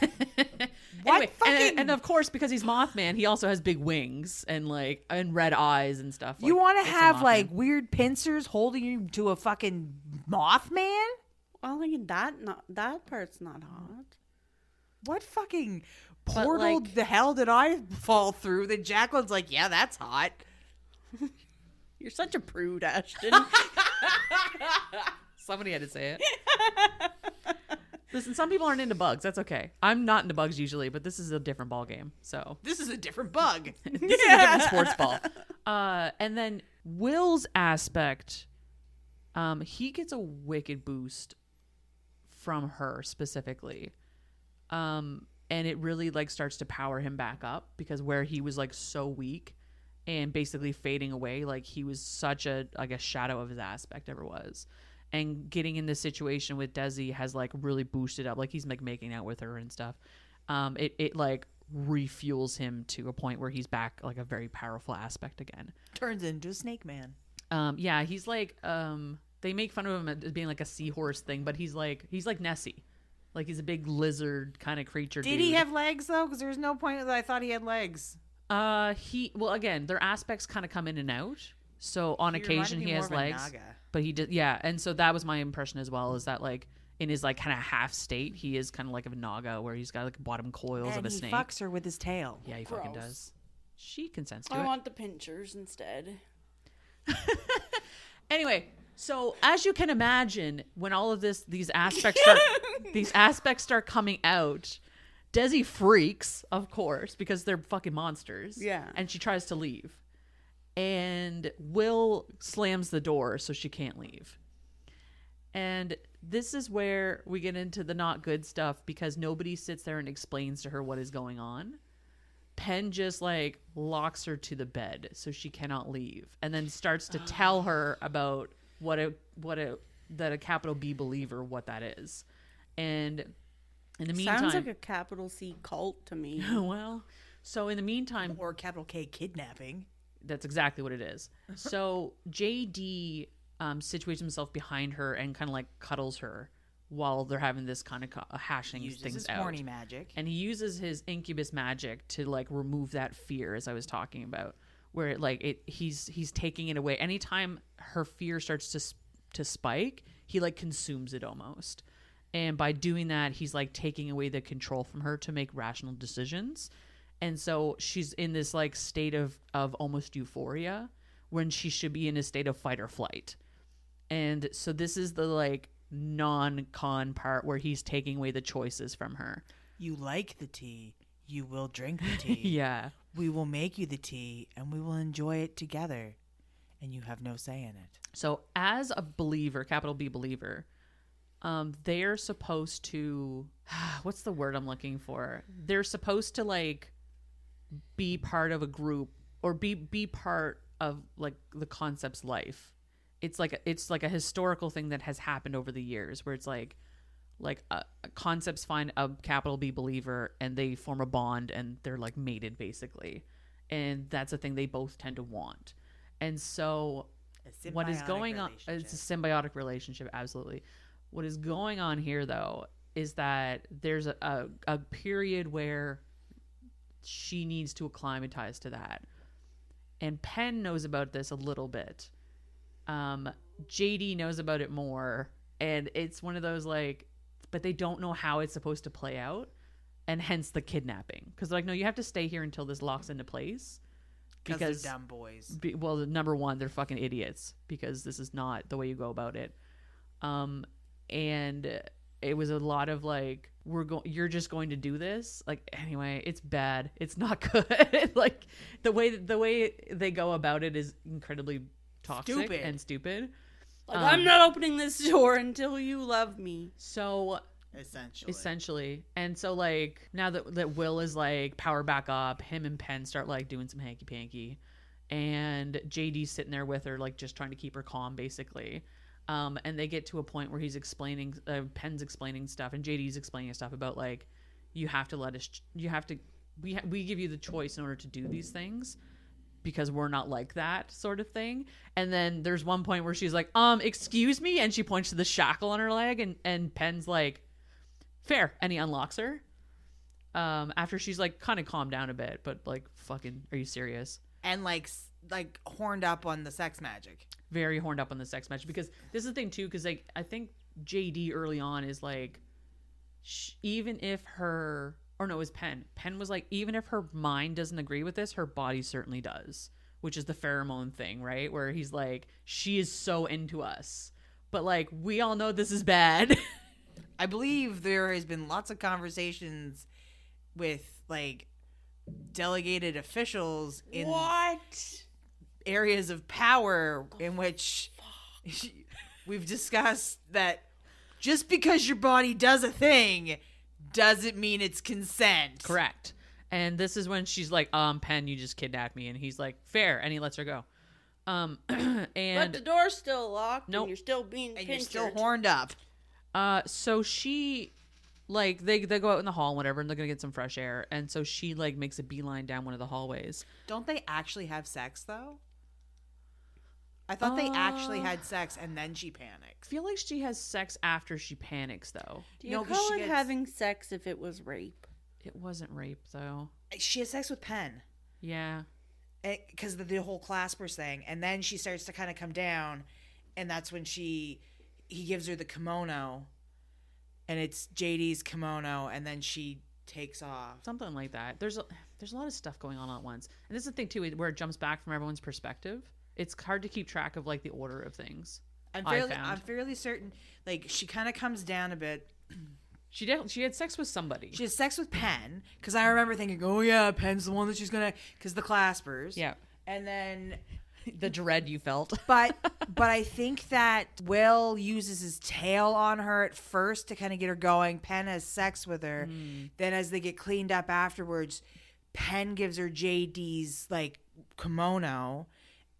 Anyway, What fucking? and of course, because he's Mothman, he also has big wings and like and red eyes and stuff. You like, want it's to a have Mothman. like weird pincers holding you to a fucking Mothman? Well, like that part's not hot. What fucking But, portal like- the hell did I fall through? That Jacqueline's like, yeah, that's hot. You're such a prude, Ashton. Somebody had to say it. Listen, some people aren't into bugs. That's okay. I'm not into bugs usually, but this is a different ball game. So This is a different bug. this is a different sports ball. And then Will's aspect, he gets a wicked boost from her specifically. And it really like starts to power him back up, because where he was like so weak and basically fading away, like he was such a shadow of his aspect ever was. And getting in this situation with Desi has like really boosted up. Like he's like making out with her and stuff. It like refuels him to a point where he's back like a very powerful aspect again. Turns into a snake man. Yeah, he's like they make fun of him as being like a seahorse thing, but he's like Nessie. Like he's a big lizard kind of creature. Did he have legs though? Because there was no point that I thought he had legs. Again, their aspects kind of come in and out. So on occasion he has legs. But he did, yeah. And so that was my impression as well, is that like in his like kind of half state, he is kind of like a Naga, where he's got like bottom coils of a snake. And he fucks her with his tail. Yeah, he fucking Gross. does. She consents to I it. want the pinchers instead. Anyway, so as you can imagine, when all of these aspects start coming out, Desi freaks, of course, because they're fucking monsters. Yeah. And she tries to leave. And Will slams the door so she can't leave. And this is where we get into the not good stuff, because nobody sits there and explains to her what is going on. Penn just like locks her to the bed so she cannot leave, and then starts to tell her about that a capital B believer, what that is. And in the meantime, Sounds like a capital C cult to me. well, so in the meantime, Or capital K kidnapping. that's exactly what it is. So JD situates himself behind her and kind of like cuddles her while they're having this kind of hashing Uses things his out. horny magic. And he uses his incubus magic to like remove that fear, as I was talking about, where he's taking it away. Anytime her fear starts to spike, he like consumes it almost. And by doing that, he's like taking away the control from her to make rational decisions. And so she's in this like state of almost euphoria when she should be in a state of fight or flight. And so this is the like non-con part where he's taking away the choices from her. You like the tea, you will drink the tea. Yeah. We will make you the tea and we will enjoy it together. And you have no say in it. So as a believer, capital B believer, they're supposed to, what's the word I'm looking for? They're supposed to like be part of a group or be part of like the concept's life. It's like a historical thing that has happened over the years where it's like concepts find a capital B believer and they form a bond and they're like mated basically. And that's a thing they both tend to want. And so what is going on, it's a symbiotic relationship. Absolutely. What is going on here though, is that there's a period where she needs to acclimatize to that. And Penn knows about this a little bit. JD knows about it more. And it's one of those like, but they don't know how it's supposed to play out. And hence the kidnapping. Because they're like, no, you have to stay here until this locks into place. Because they're dumb boys. Well, number one, they're fucking idiots. Because this is not the way you go about it. And it was a lot of like, you're just going to do this. Like, anyway, it's bad. It's not good. Like the way they go about it is incredibly toxic and stupid. Like, I'm not opening this door until you love me. So essentially. And so like now that Will is like power back up, him and Penn start like doing some hanky panky, and JD's sitting there with her like just trying to keep her calm basically. And they get to a point where he's explaining, Penn's explaining stuff, and JD's explaining stuff about like, we give you the choice in order to do these things because we're not like that sort of thing. And then there's one point where she's like, excuse me. And she points to the shackle on her leg and Penn's like, fair. And he unlocks her. After she's like kind of calmed down a bit, but like, fucking, are you serious? And like horned up on the sex magic. Very horned up on the sex magic, because this is the thing too, because like I think JD early on is like, even if her, or no, it was Penn was like, even if her mind doesn't agree with this, her body certainly does, which is the pheromone thing, right? Where he's like, she is so into us, but like we all know this is bad. I believe there has been lots of conversations with like delegated officials in areas of power in which we've discussed that just because your body does a thing doesn't mean it's consent. Correct. And this is when she's like, Penn, you just kidnapped me. And he's like, fair. And he lets her go. And but the door's still locked. Nope. And you're still being and pinchered. you're still horned up. So she, like, they go out in the hall and whatever, and they're gonna get some fresh air. And so she like makes a beeline down one of the hallways. Don't they actually have sex though? I thought they actually had sex and then she panics. I feel like she has sex after she panics, though. Do you call it having sex if it was rape? It wasn't rape, though. She has sex with Penn. Yeah. Because the whole claspers thing. And then she starts to kind of come down. And that's when he gives her the kimono. And it's JD's kimono. And then she takes off. Something like that. There's a lot of stuff going on at once. And this is the thing, too, where it jumps back from everyone's perspective. It's hard to keep track of like the order of things. I'm fairly certain. Like she kind of comes down a bit. She had sex with somebody. She has sex with Penn because I remember thinking, oh yeah, Penn's the one that she's gonna, because the claspers. Yeah. And then the dread you felt. But I think that Will uses his tail on her at first to kind of get her going. Penn has sex with her. Then as they get cleaned up afterwards, Penn gives her JD's like kimono.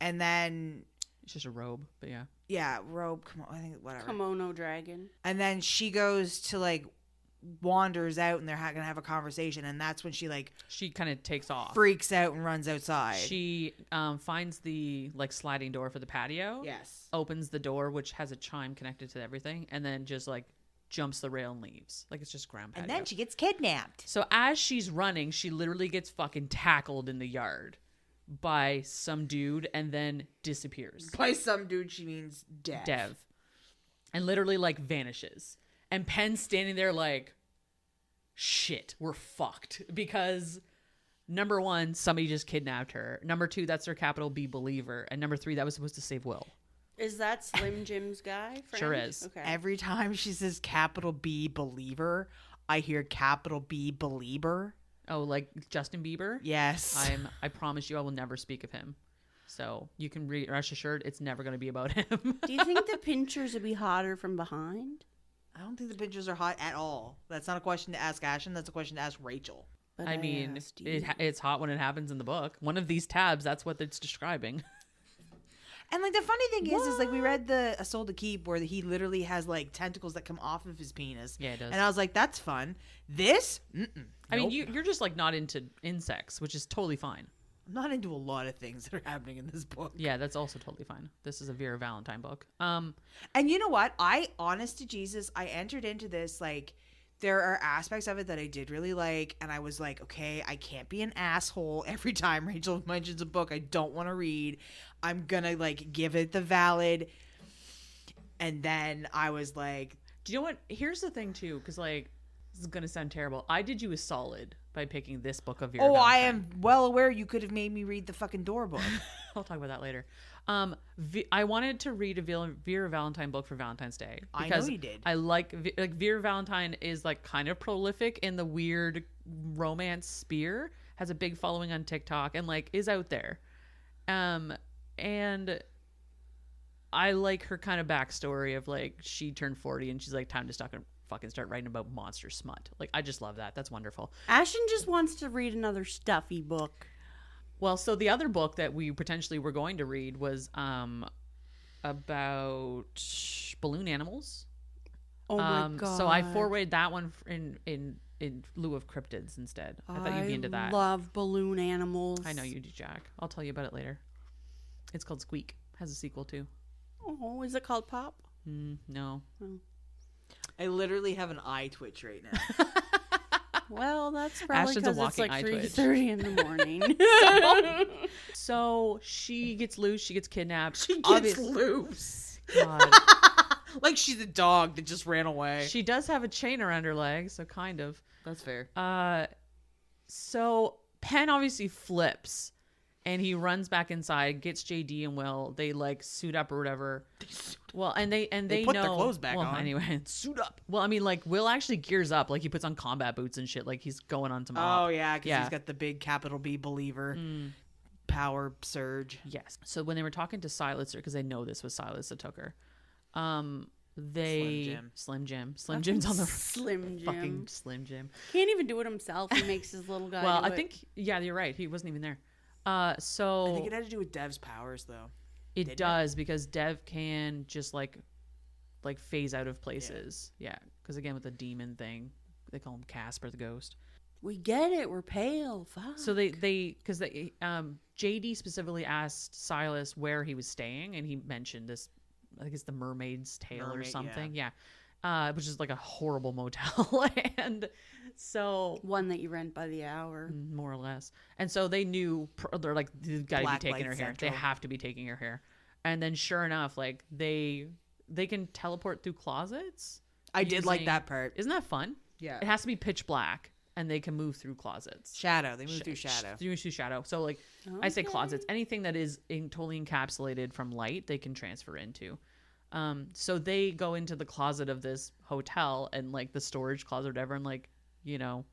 And then it's just a robe, but yeah. Yeah, robe, I think whatever. Kimono dragon. And then she goes to like wanders out and they're going to have a conversation, and that's when she kind of takes off. Freaks out and runs outside. She finds the like sliding door for the patio. Yes. Opens the door, which has a chime connected to everything, and then just like jumps the rail and leaves. Like it's just ground patio. And then she gets kidnapped. So as she's running, she literally gets fucking tackled in the yard by some dude and then disappears. By some dude, she means Dev. And literally like vanishes. And Penn's standing there like, shit, we're fucked. Because number one, somebody just kidnapped her. Number two, that's their capital B believer. And number three, that was supposed to save Will. Is that Slim Jim's guy? Friend? Sure is. Okay. Every time she says capital B believer, I hear capital B believer. Oh, like Justin Bieber? Yes. I promise you I will never speak of him. So you can rest assured it's never going to be about him. Do you think the Pinchers would be hotter from behind? I don't think the pictures are hot at all. That's not a question to ask Ashton. That's a question to ask Rachel. But I mean, asked you. it's hot when it happens in the book. One of these tabs, that's what it's describing. And like the funny thing is like we read the A Soul to Keep where he literally has like tentacles that come off of his penis. Yeah, it does. And I was like, that's fun. This? I mean, you're just like not into insects, which is totally fine. I'm not into a lot of things that are happening in this book. Yeah, that's also totally fine. This is a Vera Valentine book. And you know what? Honest to Jesus, I entered into this like there are aspects of it that I did really like, and I was like, okay, I can't be an asshole every time Rachel mentions a book I don't want to read. I'm gonna like give it the valid. And then I was like, do you know what? Here's the thing too, because like this is gonna sound terrible. I did you a solid by picking this book of Vera Valentine. I am well aware you could have made me read the fucking Door book. I'll talk about that later. I wanted to read a Vera Valentine book for Valentine's Day. I know you did. I like Vera Valentine is like kind of prolific in the weird romance sphere, has a big following on TikTok and like is out there. And I like her kind of backstory of like she turned 40 and she's like time to fucking start writing about monster smut. Like I just love that. That's wonderful. Ashton just wants to read another stuffy book. Well, so the other book that we potentially were going to read was about balloon animals. Oh my god! So I forwarded that one in lieu of cryptids instead. I thought you'd be into that. I love balloon animals. I know you do, Jack. I'll tell you about it later. It's called Squeak. Has a sequel too. Oh, is it called Pop? No. Oh. I literally have an eye twitch right now. Well, that's probably Ashton's a because it's walking like eye twitch. 3:30 in the morning. So she gets loose. She gets kidnapped. She gets loose. God. Like she's a dog that just ran away. She does have a chain around her leg, so kind of. That's fair. So Penn obviously flips and he runs back inside, gets JD and Will. They like suit up or whatever. Well, and they put know their clothes back on. Anyway, suit up. Well, I mean, like Will actually gears up, like he puts on combat boots and shit, like he's going on to mob. Oh yeah, because he's got the big capital B believer power surge. Yes. So when they were talking to Silas, because they know this was Silas that took her, Slim Jim's on the Slim Jim. fucking Slim Jim. Can't even do it himself. He makes his little guy. Well, do I it. think you're right. He wasn't even there. So I think it had to do with Dev's powers though. it does because Dev can just like phase out of places. Yeah, because again with the demon thing, they call him Casper the ghost. we get it. We're pale. Fuck. So they JD specifically asked Silas where he was staying, and he mentioned this. I think it's the Mermaid's Tale or something. Yeah. Which is like a horrible motel, and so one that you rent by the hour, more or less. And so they knew they're like, they've got to be taking her here. They have to be taking her here. And then sure enough, like they can teleport through closets. I did like that part. Isn't that fun? Yeah. It has to be pitch black, and they can move through closets. Shadow. They move through shadow. Through shadow. So like I say closets, anything that is totally encapsulated from light, they can transfer into. So they go into the closet of this hotel and like the storage closet or whatever, and like, you know,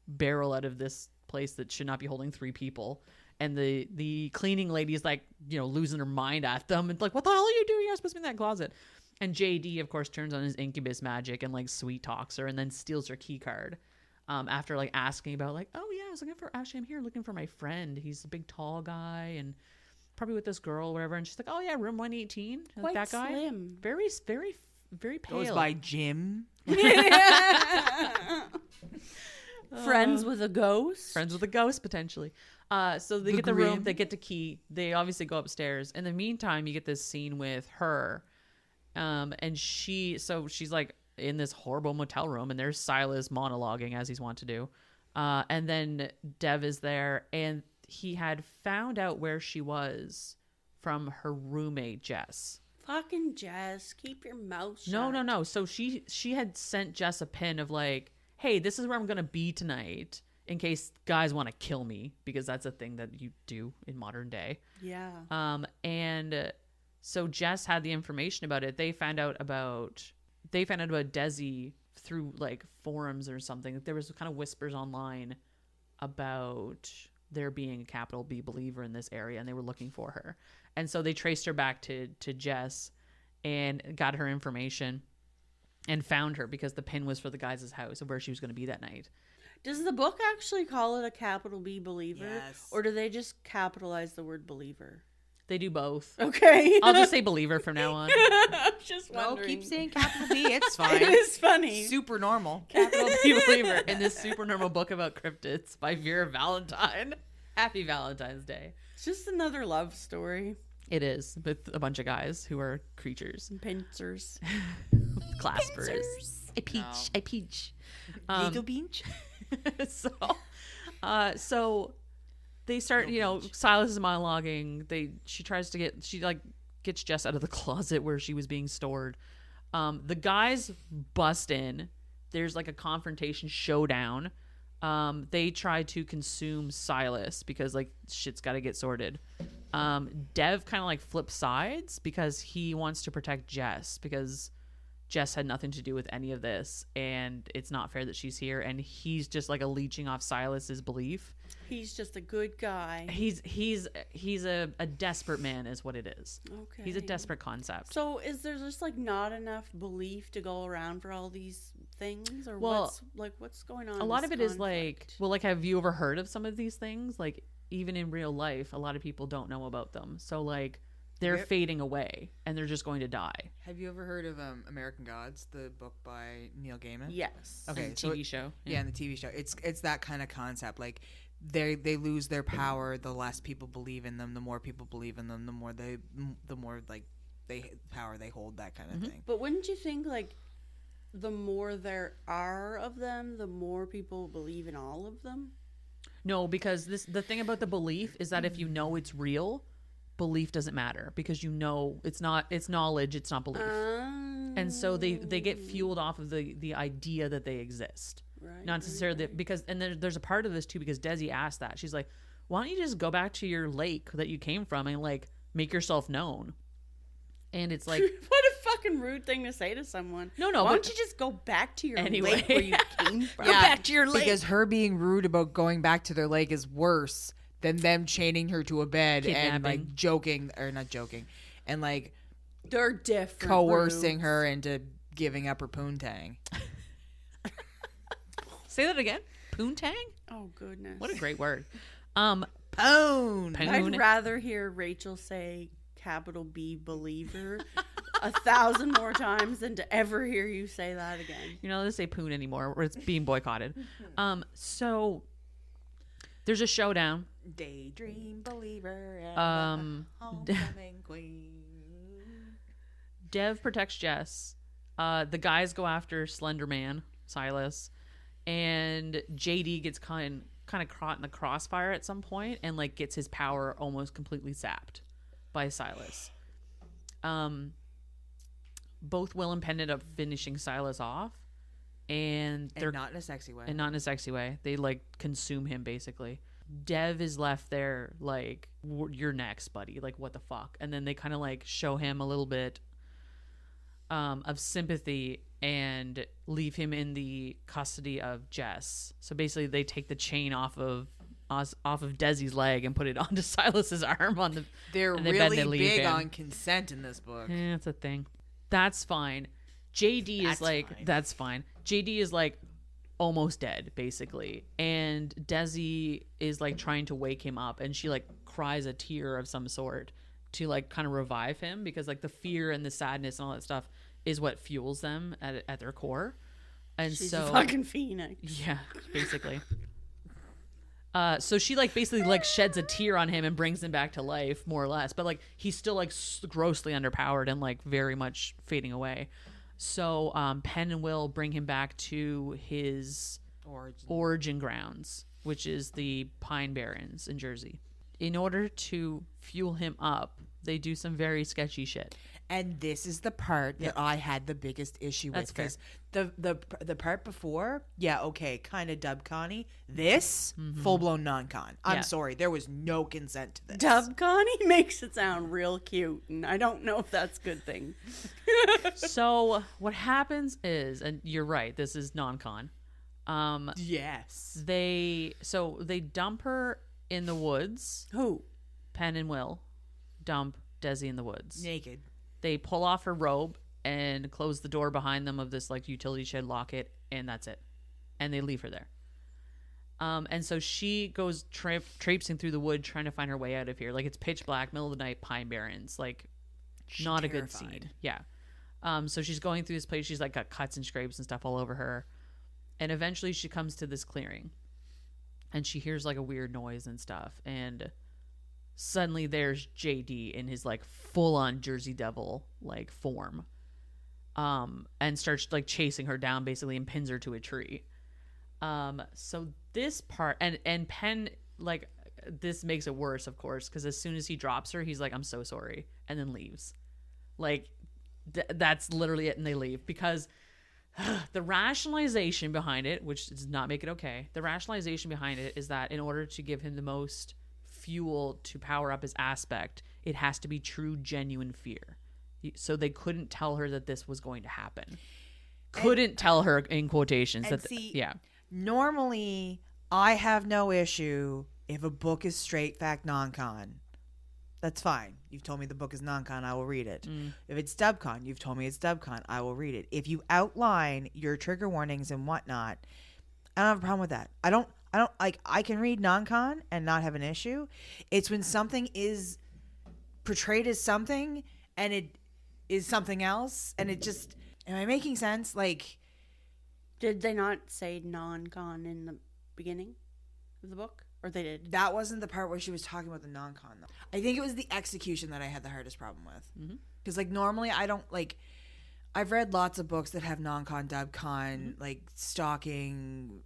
barrel out of this place that should not be holding 3 people. And the cleaning lady is like, you know, losing her mind at them. And like, what the hell are you doing? You're supposed to be in that closet. And JD, of course, turns on his incubus magic and like sweet talks her and then steals her key card. After like asking about like, oh yeah, I was I'm here looking for my friend. He's a big tall guy and probably with this girl or whatever. And she's like, oh yeah, room 118. Quite that guy. slim. Very, very, very pale. Goes by Jim. Friends with a ghost. Friends with a ghost, potentially. So they get the room, they get the key. They obviously go upstairs. In the meantime, you get this scene with her. And she's like in this horrible motel room, and there's Silas monologuing as he's wont to do. And then Dev is there, and he had found out where she was from her roommate, Jess. Fucking Jess, keep your mouth shut. No. So she had sent Jess a pin of like, hey, this is where I'm gonna be tonight in case guys want to kill me, because that's a thing that you do in modern day. Yeah. And so Jess had the information about it. They found out about Desi through like forums or something. There was kind of whispers online about there being a capital B believer in this area, and they were looking for her. And so they traced her back to Jess and got her information and found her because the pin was for the guys' house of where she was going to be that night. Does the book actually call it a capital B believer? Yes. Or do they just capitalize the word believer? They do both. Okay. I'll just say believer from now on. I'm just No, wondering. keep saying capital B. It's fine. It is funny. Super normal. Capital B believer in this super normal book about cryptids by Vera Valentine. Happy Valentine's Day. It's just another love story. It is, with a bunch of guys who are creatures. And pincers. Claspers. I peach. No. I peach. Little beach. So they start, Silas is monologuing. She gets Jess out of the closet where she was being stored. The guys bust in. There's like a confrontation showdown. They try to consume Silas because like shit's got to get sorted. Dev kind of like flips sides because he wants to protect Jess because Jess had nothing to do with any of this, and it's not fair that she's here. And he's just like leeching off Silas's belief. He's just a good guy. He's a desperate man, is what it is. Okay. He's a desperate concept. So is there just like not enough belief to go around for all these things, or Well, what's going on? A lot of it is like, have you ever heard of some of these things? Like even in real life, a lot of people don't know about them. So like they're fading away and they're just going to die. Have you ever heard of American Gods, the book by Neil Gaiman? Yes. Okay, And so TV show. Yeah, in the TV show, it's that kind of concept. Like they lose their power the less people believe in them. The more people believe in them, the more power they hold. That kind of thing. But wouldn't you think like the more there are of them, the more people believe in all of them? No, because the thing about the belief is that if you know it's real, belief doesn't matter because it's knowledge, it's not belief. And so they get fueled off of the idea that they exist. Right, Not necessarily because, and there's a part of this too because Desi asked that. She's like, why don't you just go back to your lake that you came from and like make yourself known? And it's like, what a fucking rude thing to say to someone. No, Why but don't you just go back to your Anyway. lake where you came from? Go back to your lake. Because her being rude about going back to their lake is worse than them chaining her to a bed and like not joking, and like They're different. coercing her into giving up her poontang. say that again. Poontang? Oh goodness. What a great word. Poon. I'd rather hear Rachel say capital B believer 1,000 more times than to ever hear you say that again. You're not allowed to say poon anymore, or it's being boycotted. So there's a showdown. Daydream believer. Homecoming queen. Dev protects Jess. The guys go after Slender Man, Silas, and JD gets kind of caught in the crossfire at some point and like gets his power almost completely sapped by Silas. Both Will and Penn end up finishing Silas off, and they're not in a sexy way. And not in a sexy way. They like consume him basically. Dev is left there like, you're next, buddy. Like, what the fuck? And then they kind of like show him a little bit of sympathy and leave him in the custody of Jess. So basically they take the chain off of Desi's leg and put it onto Silas's arm on the They're and they really leave big him. on consent in this book. Yeah, that's a thing. That's fine. JD is like, fine. that's fine. JD is like almost dead, basically. And Desi is like trying to wake him up, and she like cries a tear of some sort to like kind of revive him because like the fear and the sadness and all that stuff is what fuels them at their core. And She's so a fucking phoenix. yeah, basically. So she like basically like sheds a tear on him and brings him back to life, more or less. But like he's still like grossly underpowered and like very much fading away. So Penn and Will bring him back to his origin grounds, which is the Pine Barrens in Jersey. In order to fuel him up, They do some very sketchy shit. And this is the part that I had the biggest issue That's with, because the part before, okay, kind of dub Connie. This full blown non con. I'm sorry, there was no consent to this. Dub Connie makes it sound real cute, and I don't know if that's a good thing. So what happens is, and you're right, this is non con. Yes. They dump her in the woods. Who? Penn and Will dump Desi in the woods. Naked. They pull off her robe and close the door behind them of this like utility shed, lock it, and that's it. And they leave her there. And so she goes traipsing through the wood trying to find her way out of here. Like, it's pitch black, middle of the night, pine barrens. Like, not a good scene. Yeah. So she's going through this place. She's like got cuts and scrapes and stuff all over her. And eventually she comes to this clearing. And she hears like a weird noise and stuff. And suddenly there's JD in his like full-on Jersey Devil like form, and starts like chasing her down basically and pins her to a tree. So this part, and Penn, like, this makes it worse, of course, because as soon as he drops her, he's like, I'm so sorry, and then leaves. Like, that's literally it, and they leave because the rationalization behind it, which does not make it okay, the rationalization behind it is that in order to give him the most fuel to power up his aspect, it has to be true, genuine fear. So they couldn't tell her that this was going to happen. Couldn't tell her, in quotations, that normally I have no issue if a book is straight fact non-con. That's fine. You've told me the book is non-con, I will read it. If it's dub-con, you've told me it's dub-con, I will read it. If you outline your trigger warnings and whatnot, I don't have a problem with that. I don't like, I can read non-con and not have an issue. It's when something is portrayed as something and it is something else, and it just, am I making sense? Like, did they not say non-con in the beginning of the book? Or they did? That wasn't the part where she was talking about the non-con, though. I think it was the execution that I had the hardest problem with. Because, like, normally I don't, like, I've read lots of books that have non-con, dub-con, like, stalking,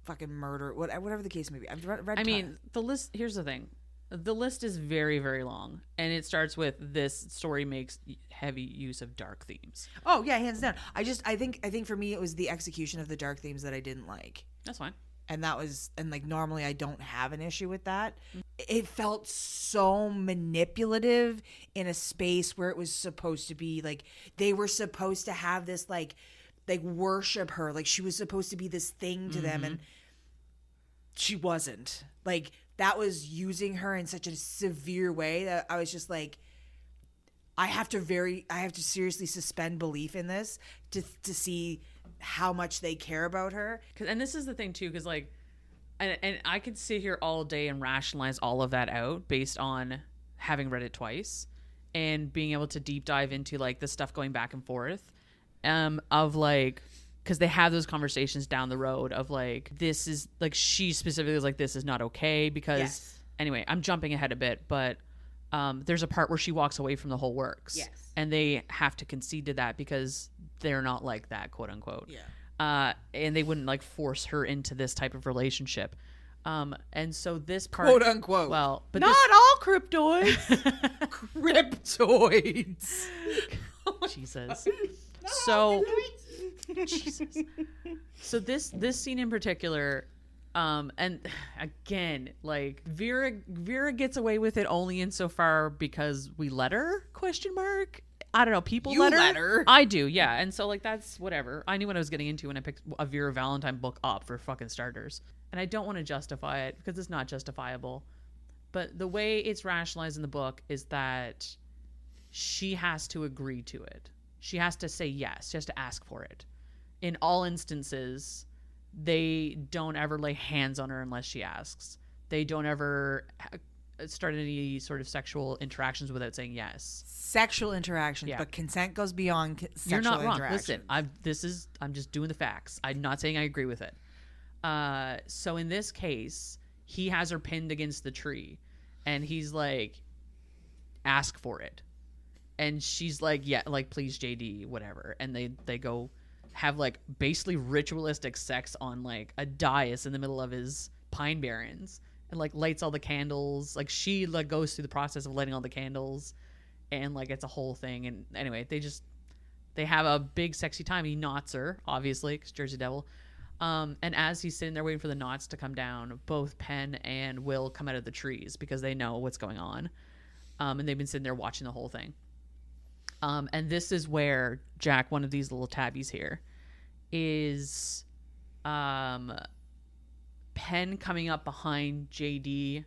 fucking murder, whatever the case may be. I've read I mean, the list, here's the thing. The list is very, very long. And it starts with, this story makes heavy use of dark themes. Oh, yeah, hands down. I think for me it was the execution of the dark themes that I didn't like. That's fine. And that was, and like, normally I don't have an issue with that. It felt so manipulative in a space where it was supposed to be like, they were supposed to have this like worship her, like she was supposed to be this thing to them, and she wasn't. Like, that was using her in such a severe way that I was just like, I have to seriously suspend belief in this to see how much they care about her. And this is the thing too, because like, and I could sit here all day and rationalize all of that out based on having read it twice and being able to deep dive into like the stuff going back and forth, of like, because they have those conversations down the road of like, this is like, she specifically was like, this is not okay because anyway, I'm jumping ahead a bit, but there's a part where she walks away from the whole works, and they have to concede to that because they're not like that, quote unquote. And they wouldn't like force her into this type of relationship. And so this part, quote unquote, well, but not all cryptoids. Cryptoids. Jesus. So Jesus. So this scene in particular, and again, like Vera gets away with it only insofar because we let her, question mark. I don't know. People you let her. I do, yeah. And so like, that's whatever. I knew what I was getting into when I picked a Vera Valentine book up, for fucking starters. And I don't want to justify it because it's not justifiable. But the way it's rationalized in the book is that she has to agree to it. She has to say yes. She has to ask for it. In all instances, they don't ever lay hands on her unless she asks. They don't ever start any sort of sexual interactions without saying yes. Sexual interactions, but consent goes beyond sexual You're not wrong. interactions. Listen, I'm just doing the facts. I'm not saying I agree with it. So in this case, he has her pinned against the tree, and he's like, ask for it. And she's like, yeah, like, please, JD, whatever. And they go have like basically ritualistic sex on like a dais in the middle of his pine barrens, and like lights all the candles. Like, she like goes through the process of lighting all the candles, and like it's a whole thing. And anyway, they have a big sexy time. He knots her, obviously, 'cause Jersey Devil. And as he's sitting there waiting for the knots to come down, both Penn and Will come out of the trees because they know what's going on. And they've been sitting there watching the whole thing. And this is where Jack, one of these little tabbies here, is Penn coming up behind JD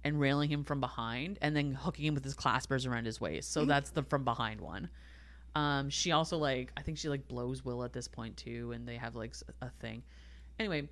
and railing him from behind and then hooking him with his claspers around his waist. So that's the from behind one. She also like, I think she like blows Will at this point too, and they have like a thing. Anyway,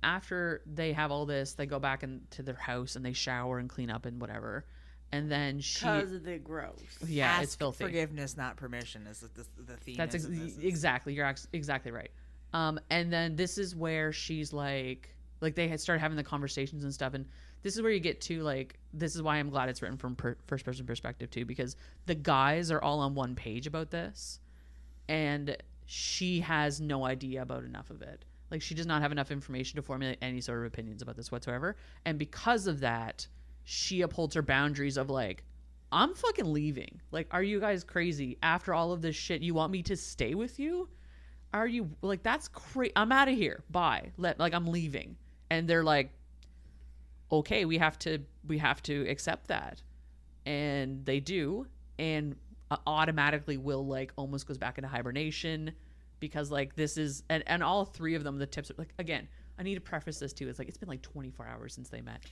after they have all this, they go back into their house and they shower and clean up and whatever. And then because they're gross. Yeah, Ask it's filthy. Forgiveness, not permission, is the theme. That's exactly. You're exactly right. And then this is where she's like they had started having the conversations and stuff, and this is where you get to like, this is why I'm glad it's written from first person perspective too, because the guys are all on one page about this, and she has no idea about enough of it. Like, she does not have enough information to formulate any sort of opinions about this whatsoever, and because of that, she upholds her boundaries of like, I'm fucking leaving. Like, are you guys crazy? After all of this shit, you want me to stay with you? Are you like, that's crazy? I'm out of here. Bye. I'm leaving. And they're like, okay, we have to accept that. And they do. And automatically Will like almost goes back into hibernation because like this is, and all three of them, the tips are like, again, I need to preface this too. It's like, it's been like 24 hours since they met.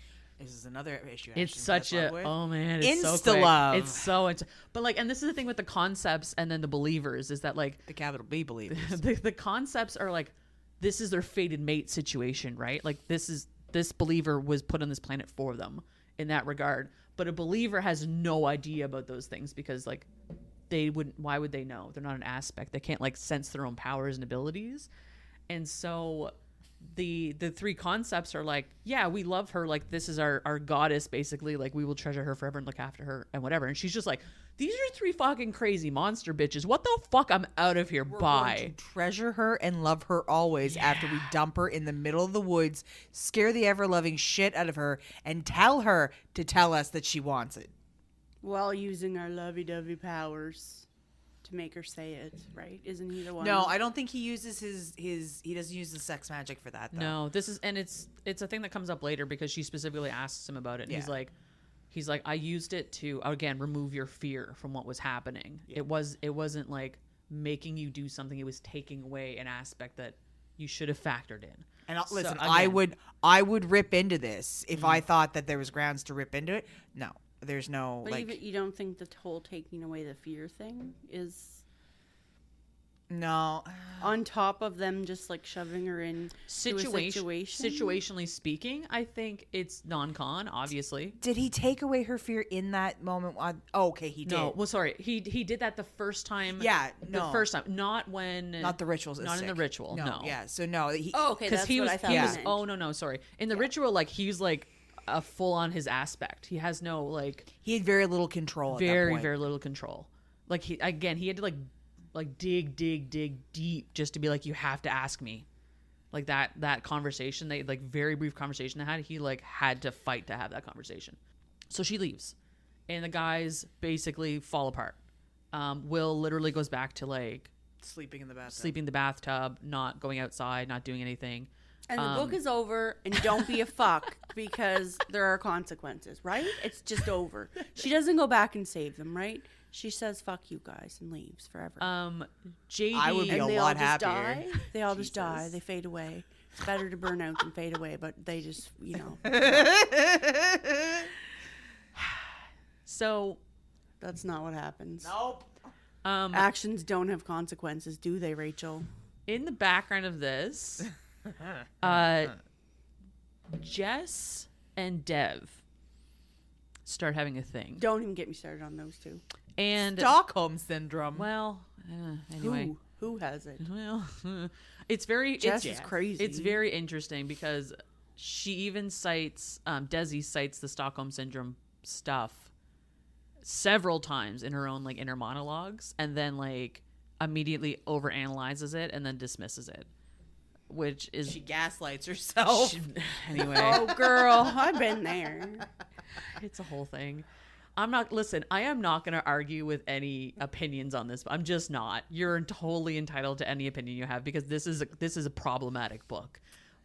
This is another issue. It's such a, oh man, it's so Insta quick. love. It's so, but like, and this is the thing with the concepts and then the believers is that like the capital B believers. the concepts are like, this is their fated mate situation, right? Like this believer was put on this planet for them in that regard. But a believer has no idea about those things because like why would they know? They're not an aspect. They can't like sense their own powers and abilities. And so the three concepts are like, yeah, we love her, like this is our goddess basically, like we will treasure her forever and look after her and whatever. And she's just like, these are three fucking crazy monster bitches, what the fuck, I'm out of here. We're bye going to treasure her and love her always after we dump her in the middle of the woods, scare the ever-loving shit out of her, and tell her to tell us that she wants it while using our lovey-dovey powers to make her say it, right? Isn't he the one? No, I don't think he uses his he doesn't use the sex magic for that though. No, this is, and it's a thing that comes up later because she specifically asks him about it, and he's like I used it to again remove your fear from what was happening. It wasn't like making you do something, it was taking away an aspect that you should have factored in. And listen, again, I would rip into this if I thought that there was grounds to rip into it. No. There's no, but like... even, you don't think the whole taking away the fear thing is... No. On top of them just, like, shoving her in situation? Situationally speaking, I think it's non-con, obviously. Did he take away her fear in that moment? Oh, okay, he did. No, well, sorry. He did that the first time. Yeah, no. The first time. Not when... Not the rituals. Not in the ritual, no. Yeah, so no. Okay, that's what I thought you meant. Oh, no, sorry. In the ritual, like, he's, like... a full on his aspect. He has no like. He had very little control. Very little control. Like he had to like dig deep just to be like, you have to ask me. Like that conversation, they like very brief conversation they had. He like had to fight to have that conversation. So she leaves, and the guys basically fall apart. Will literally goes back to like sleeping in the bathtub, not going outside, not doing anything. And the book is over, and don't be a fuck because there are consequences, right? It's just over. She doesn't go back and save them, right? She says, fuck you guys, and leaves forever. JD... I would be a lot happier. Die. They all just die. They fade away. It's better to burn out than fade away, but they just, you know. So... That's not what happens. Nope. Actions don't have consequences, do they, Rachel? In the background of this... Jess and Dev start having a thing. Don't even get me started on those two. And Stockholm syndrome. Well, anyway, who has it? Well, it's very Jess is crazy. It's very interesting because she even cites Desi cites the Stockholm syndrome stuff several times in her own like inner monologues, and then like immediately overanalyzes it and then dismisses it. Which is she gaslights herself. Anyway. Oh, girl, I've been there. It's a whole thing. I'm not. Listen, I am not going to argue with any opinions on this. I'm just not. You're totally entitled to any opinion you have because this is a problematic book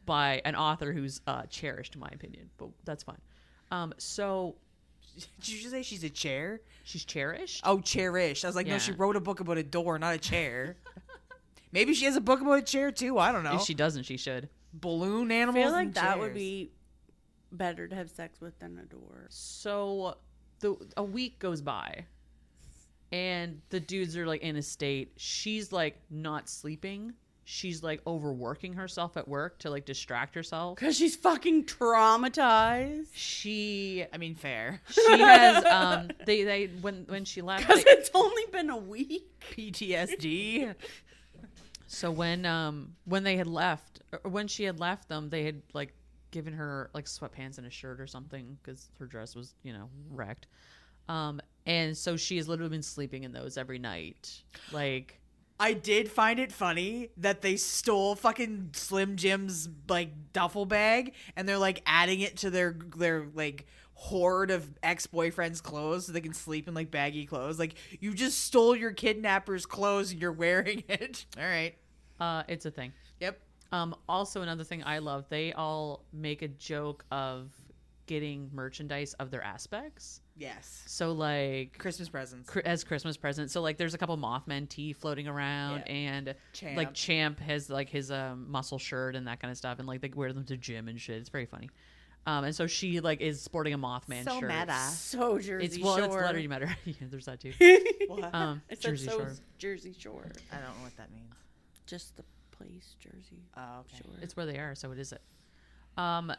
by an author who's cherished, in my opinion. But that's fine. So Did you just say she's a chair? she's cherished. Oh, cherished. I was like, no, Yeah. she wrote a book about a door, not a chair. Maybe she has a book about a chair too. I don't know. If she doesn't, she should. Balloon I animals. feel like and that would chairs. be better to have sex with than a door. So a week goes by, and the dudes are like in a state. She's like not sleeping. She's like overworking herself at work to like distract herself. Because she's fucking traumatized. She I mean, fair. has they when she left. Because it's only been a week. PTSD. So when they had left, or when she had left them, they had like given her like sweatpants and a shirt or something because her dress was wrecked. And so she has literally been sleeping in those every night. Like, I did find it funny that they stole fucking Slim Jim's like duffel bag and they're like adding it to their like hoard of ex-boyfriend's clothes so they can sleep in like baggy clothes. Like, you just stole your kidnapper's clothes and you're wearing it. All right. it's a thing. Yep. Also another thing I love, they all make a joke of getting merchandise of their aspects. Yes. So like Christmas presents. as Christmas presents. So like there's a couple Mothman tea floating around, Yeah. and Champ. like Champ has like his muscle shirt and that kind of stuff, and like they wear them to gym and shit. It's very funny. And so she like is sporting a Mothman So shirt. meta. So Jersey It's Shore. it's literally matter. Yeah, there's that too. What? I said Jersey so Shore. is Jersey Shore. I don't know what that means. Just the place, Jersey Oh, okay. Shore. It's where they are, so it is it.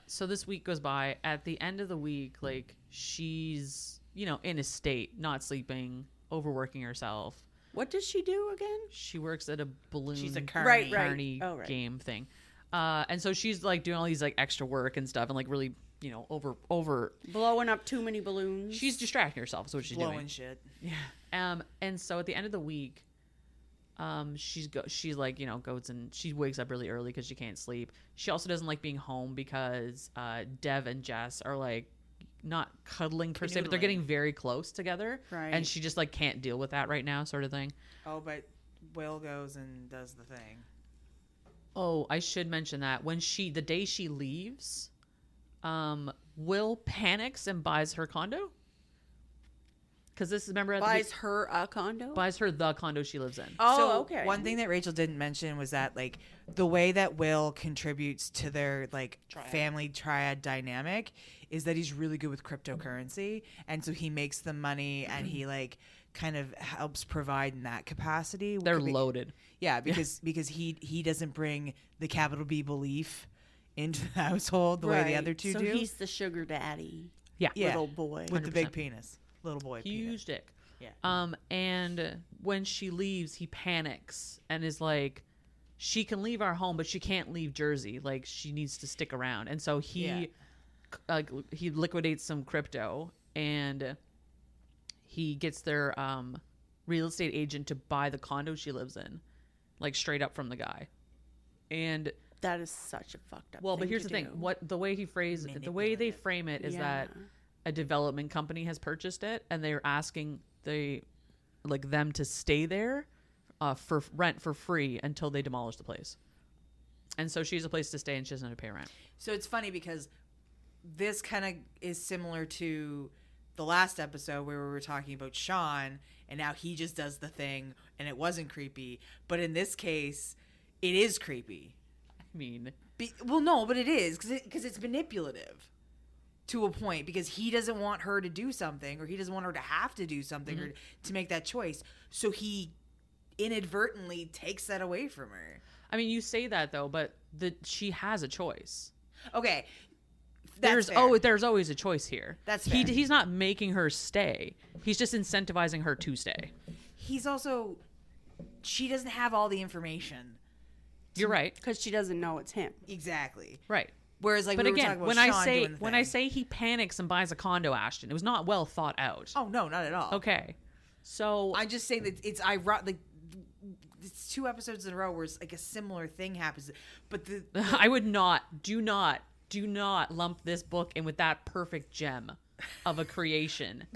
So this week goes by. At the end of the week, like she's in a state, not sleeping, overworking herself. What does she do again? She works at a balloon She's a carny. Right. carny Oh, right. game thing. And so she's like doing all these like extra work and stuff and like really, over Blowing up too many balloons. she's distracting herself is what she's Blowing doing. shit. Yeah. And so at the end of the week, she's like, goes and she wakes up really early because she can't sleep. She also doesn't like being home because Dev and Jess are like not cuddling per se, but they're Canoodling. getting very close together. Right. And she just like can't deal with that right now, sort of thing. Oh, but Will goes and does the thing. Oh, I should mention that the day she leaves, Will panics and buys her condo. Because remember at buys her a condo. buys her the condo she lives in. Oh, So okay. One thing that Rachel didn't mention was that like the way that Will contributes to their like family triad dynamic is that he's really good with cryptocurrency, and so he makes the money and he like kind of helps provide in that capacity. They're loaded. Yeah, because he doesn't bring the capital B belief into the household the way the other two so do. he's the sugar daddy. Yeah. Little boy. with the big 100%. penis, little boy penis. Huge dick. Yeah. And when she leaves, he panics and is like, she can leave our home, but she can't leave Jersey. Like, she needs to stick around. And so he liquidates some crypto, and he gets their real estate agent to buy the condo she lives in, like straight up from the guy. And That is such a fucked up. well, but thing here's to the thing: do. the way they frame it is that a development company has purchased it, and they're asking them to stay there for rent for free until they demolish the place. And so she has a place to stay, and she doesn't have to pay rent. So it's funny because this kind of is similar to the last episode where we were talking about Sean, and now he just does the thing, and it wasn't creepy. But in this case, it is creepy. I mean, Well, no, but it is because it's manipulative to a point, because he doesn't want her to do something, or he doesn't want her to have to do something, or to make that choice. So he inadvertently takes that away from her. I mean, you say that though, but she has a choice. Okay. There's always a choice here. That's fair. He's not making her stay. He's just incentivizing her to stay. He's also, she doesn't have all the information. You're right. because she doesn't know it's him. Exactly. Right. Whereas, like, But we were again, talking about when Sean I say doing the when I thing. say he panics and buys a condo, Ashton, it was not well thought out. Oh no, not at all. Okay. So I'm just saying that it's ironic. Like, it's 2 episodes in a row where it's like a similar thing happens, but I would not, do not lump this book in with that perfect gem. of a creation.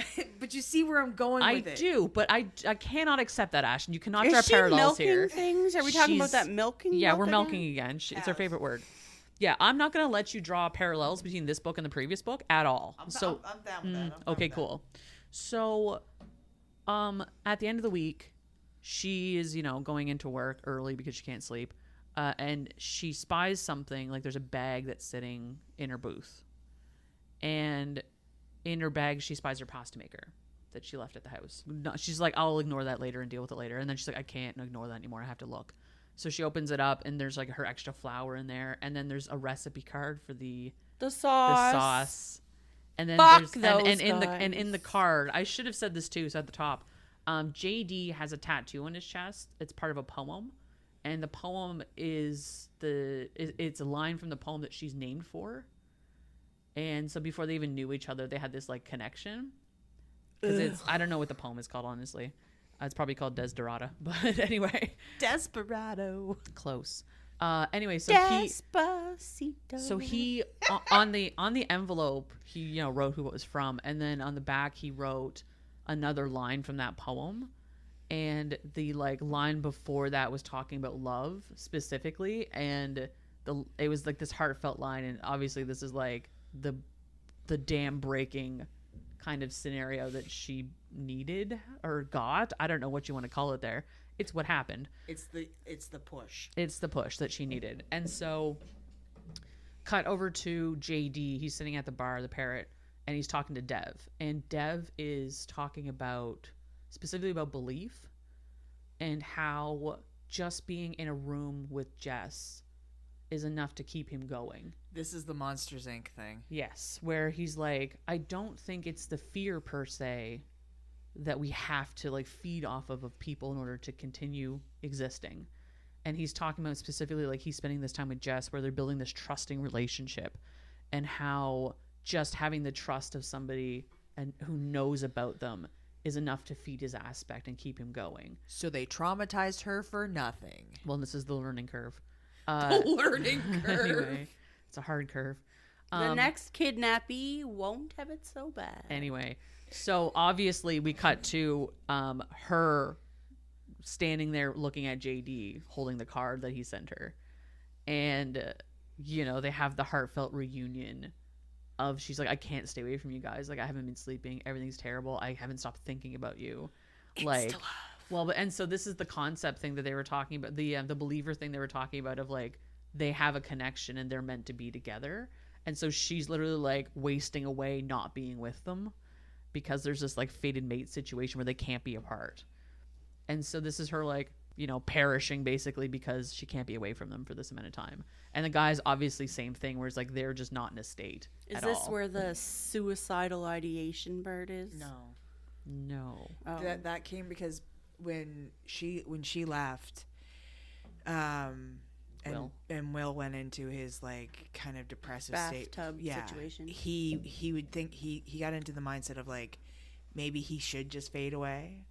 But you see where I'm going with it. I do, but I cannot accept that, Ashton. You cannot Is draw she parallels milking here. things? Are we talking about She's- that milking? Yeah, milk we're again? milking again. It's her favorite word. Yeah, I'm not going to let you draw parallels between this book and the previous book at all. I'm so, down with that. I'm down okay, with that. cool. So, at the end of the week, she is, going into work early because she can't sleep. And she spies something, like there's a bag that's sitting in her booth. And in her bag, she spies her pasta maker that she left at the house. No, she's like, I'll ignore that later and deal with it later. And then she's like, I can't ignore that anymore. I have to look. So she opens it up, and there's like her extra flour in there. And then there's a recipe card for the sauce. And then Fuck there's those and in the guys. card, I should have said this too. So at the top, JD has a tattoo on his chest. It's part of a poem, and the poem is it's a line from the poem that she's named for. And so before they even knew each other, they had this like connection. Because I don't know what the poem is called, honestly. It's probably called Desperado, but anyway, Desperado. close. Anyway, so Despacito. he on the envelope he wrote who it was from, and then on the back he wrote another line from that poem, and the like line before that was talking about love specifically, and it was like this heartfelt line, and obviously this is like the dam breaking kind of scenario that she needed or got. I don't know what you want to call it there. It's what happened. It's the push. It's the push that she needed. And so cut over to JD. He's sitting at the bar, the parrot, and he's talking to Dev. And Dev is talking specifically about belief and how just being in a room with Jess is enough to keep him going. This is the Monsters Inc. thing. Yes, where he's like, I don't think it's the fear per se that we have to like feed off of people in order to continue existing. And he's talking about specifically like he's spending this time with Jess where they're building this trusting relationship, and how just having the trust of somebody and who knows about them is enough to feed his aspect and keep him going. So they traumatized her for nothing. Well, this is the learning curve. Learning curve. Anyway, it's a hard curve. The next kidnappee won't have it so bad. Anyway, so obviously we cut to her standing there looking at JD holding the card that he sent her, and they have the heartfelt reunion of she's like, I can't stay away from you guys, like I haven't been sleeping, everything's terrible, I haven't stopped thinking about you. Like, well, but and so this is the concept thing that they were talking about, the believer thing they were talking about, of like they have a connection and they're meant to be together. And so she's literally like wasting away not being with them because there's this like fated mate situation where they can't be apart. And so this is her like, perishing basically because she can't be away from them for this amount of time. And the guys obviously same thing, where it's like they're just not in a state Is at this all. where the suicidal ideation bird is? No. Oh. That came because when she left, and Will went into his like kind of depressive Bathtub state. situation. He would think he got into the mindset of like maybe he should just fade away,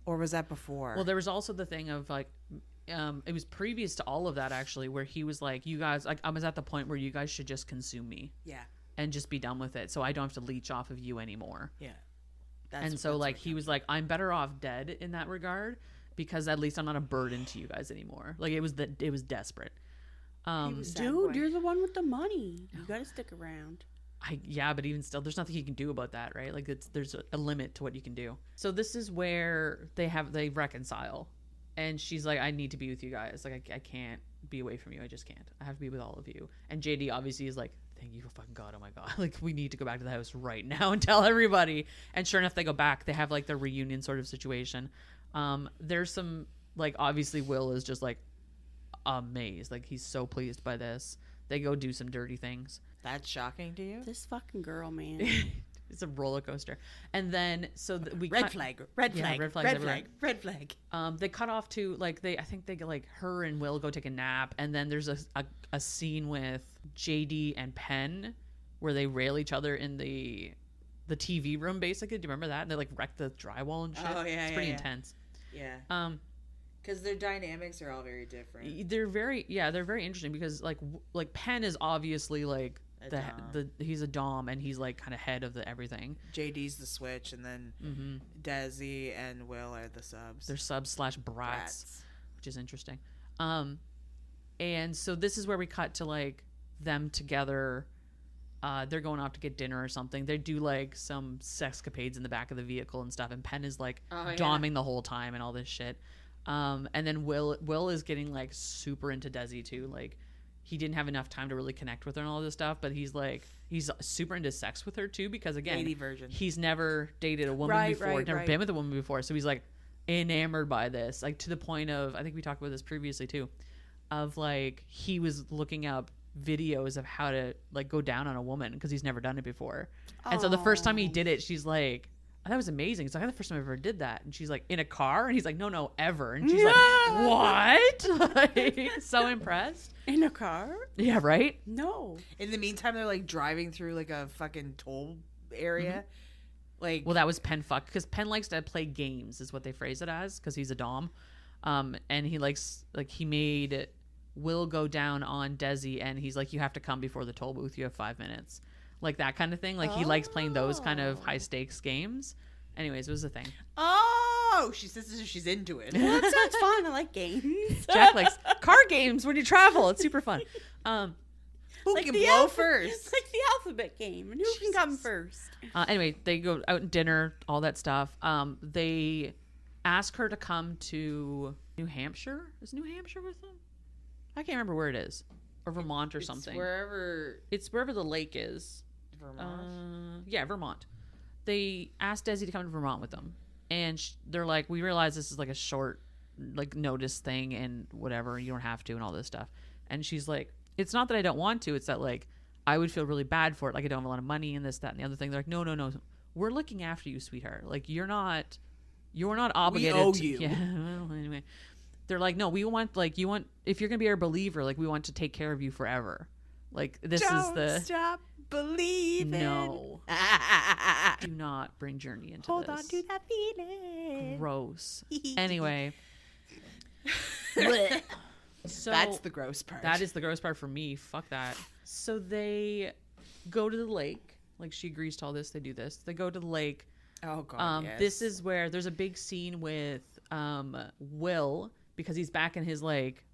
or was that before? Well, there was also the thing of like, it was previous to all of that actually, where he was like, you guys, like I was at the point where you guys should just consume me. Yeah. And just be done with it, so I don't have to leech off of you anymore. Yeah. And so like he was like, I'm better off dead in that regard, because at least I'm not a burden to you guys anymore. Like it was desperate. Dude, you're the one with the money. You gotta stick around. But even still, there's nothing you can do about that, right? Like there's a limit to what you can do. So this is where they reconcile, and she's like, I need to be with you guys. Like I can't be away from you. I just can't. I have to be with all of you. And JD obviously is like, thank you for fucking God. Oh my God. Like we need to go back to the house right now and tell everybody. And sure enough, they go back. They have like the reunion sort of situation. There's some like, obviously Will is just like amazed. Like he's so pleased by this. They go do some dirty things. That's shocking to you? This fucking girl, man. It's a roller coaster. And then red flag. They cut off to like I think they get like her and Will go take a nap, and then there's a scene with JD and Penn where they rail each other in the TV room basically. Do you remember that? And they like wreck the drywall and shit. Oh yeah, it's pretty intense. Yeah. Because their dynamics are all very different. They're very interesting because like Penn is obviously like he's a dom, and he's like kind of head of the everything. JD's the switch, and then Desi and Will are the subs. They're subs / brats, which is interesting. And so this is where we cut to like them together. They're going off to get dinner or something. They do like some sexcapades in the back of the vehicle and stuff, and Penn is like doming the whole time and all this shit. And then Will is getting like super into Desi too. Like he didn't have enough time to really connect with her and all this stuff, but he's super into sex with her too, because again, he's never dated a woman before, never been with a woman before, so he's like enamored by this, like to the point of, I think we talked about this previously too, of like he was looking up videos of how to like go down on a woman because he's never done it before. And so the first time he did it, she's like, oh, that was amazing. It's like, the first time I ever did that. And she's like, in a car? And he's like, no, ever. And she's like, what? Like, so impressed. In a car? Yeah, right? No. In the meantime, they're like driving through like a fucking toll area. Like, well, that was Penn fuck, because Penn likes to play games is what they phrase it as, because he's a dom. And he likes, like, he made Will go down on Desi, and he's like, you have to come before the toll booth, you have 5 minutes, like that kind of thing. Like he likes playing those kind of high stakes games. Anyways, it was a thing. Oh, she says she's into it. Well, that sounds fun. I like games. Jack likes car games when you travel. It's super fun. Who can blow first? It's like the alphabet game, and who can come first? Anyway, they go out and dinner, all that stuff. They ask her to come to New Hampshire. Is New Hampshire with them? I can't remember where it is, or Vermont or something. It's wherever the lake is. Vermont. Yeah, Vermont. They asked Desi to come to Vermont with them, and they're like, we realize this is like a short, like notice thing, and whatever, you don't have to, and all this stuff. And she's like, it's not that I don't want to, it's that like I would feel really bad for it, like I don't have a lot of money and this, that, and the other thing. They're like, no, we're looking after you, sweetheart. Like you're not obligated. We owe to, you. Yeah. Well, anyway, they're like, no, we want, like, you want, if you're gonna be our believer, like we want to take care of you forever. Like this is the stop believing. No. Do not bring Journey into Hold this. on to that feeling. Gross. Anyway. So that's the gross part. That is the gross part for me. Fuck that. So they go to the lake. Like she agrees to all this. They do this. They go to the lake. Oh god. Yes. This is where there's a big scene with Will, because he's back in his like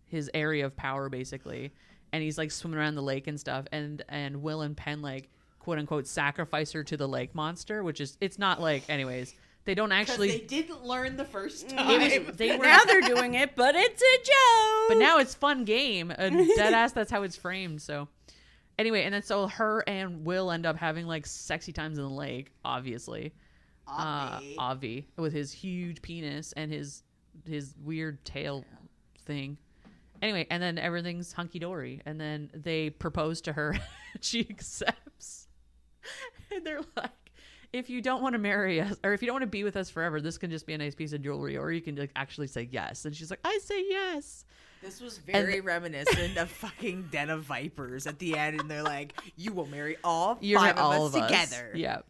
his area of power basically, and he's like swimming around the lake and stuff. And Will and Penn like quote unquote sacrifice her to the lake monster, which is, it's not like, anyways. They don't actually. They didn't learn the first time. Now they're doing it, but it's a joke. But now it's fun game. Deadass, that's how it's framed. So anyway, and then so her and Will end up having like sexy times in the lake, obviously. Avi with his huge penis and his weird tail thing. Anyway, and then everything's hunky dory, and then they propose to her. She accepts, and they're like, if you don't want to marry us, or if you don't want to be with us forever, this can just be a nice piece of jewelry, or you can like actually say yes. And she's like, I say yes. This was very reminiscent of fucking Den of Vipers at the end, and they're like, you will marry all five of us together. Yeah.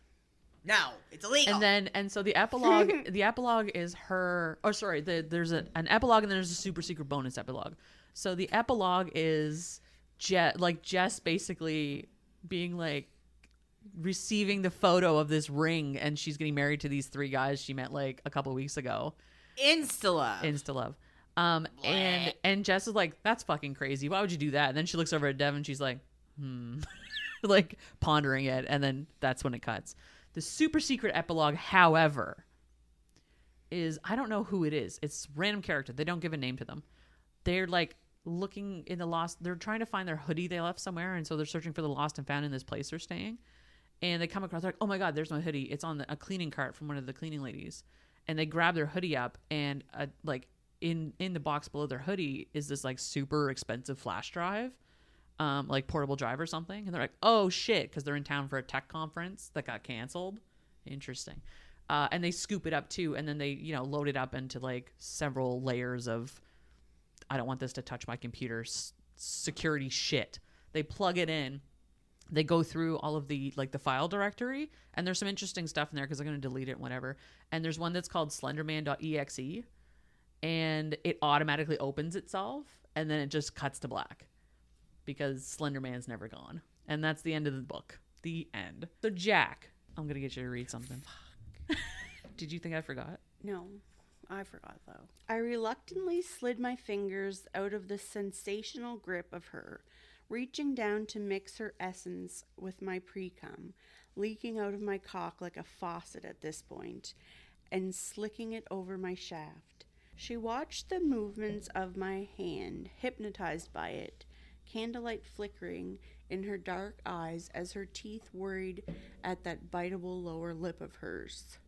No, it's illegal. And so the epilogue is her, oh sorry, there's an epilogue, and then there's a super secret bonus epilogue. So the epilogue is Jess basically being like, receiving the photo of this ring, and she's getting married to these 3 guys she met like a couple weeks ago. Insta love. And Jess is like, that's fucking crazy, why would you do that? And then she looks over at Dev and she's like, like pondering it, and then that's when it cuts. The super secret epilogue, however, is, I don't know who it is. It's a random character. They don't give a name to them. They're like looking in the lost, they're trying to find their hoodie they left somewhere, and so they're searching for the lost and found in this place they're staying. And they come across, they're like, oh my god, there's my hoodie. It's on a cleaning cart from one of the cleaning ladies. And they grab their hoodie up, and like in the box below their hoodie is this like super expensive flash drive, like portable drive or something. And they're like, oh shit, because they're in town for a tech conference that got canceled. Interesting. And they scoop it up too, and then they load it up into like several layers of, I don't want this to touch my computer, security shit. They plug it in. They go through all of the like the file directory, and there's some interesting stuff in there because they're going to delete it, whatever. And there's one that's called slenderman.exe, and it automatically opens itself, and then it just cuts to black because Slenderman's never gone. And that's the end of the book. The end. So Jack, I'm going to get you to read something. Did you think I forgot? No, I forgot though. I reluctantly slid my fingers out of the sensational grip of her, reaching down to mix her essence with my pre-cum, leaking out of my cock like a faucet at this point, and slicking it over my shaft. She watched the movements of my hand, hypnotized by it, candlelight flickering in her dark eyes as her teeth worried at that biteable lower lip of hers.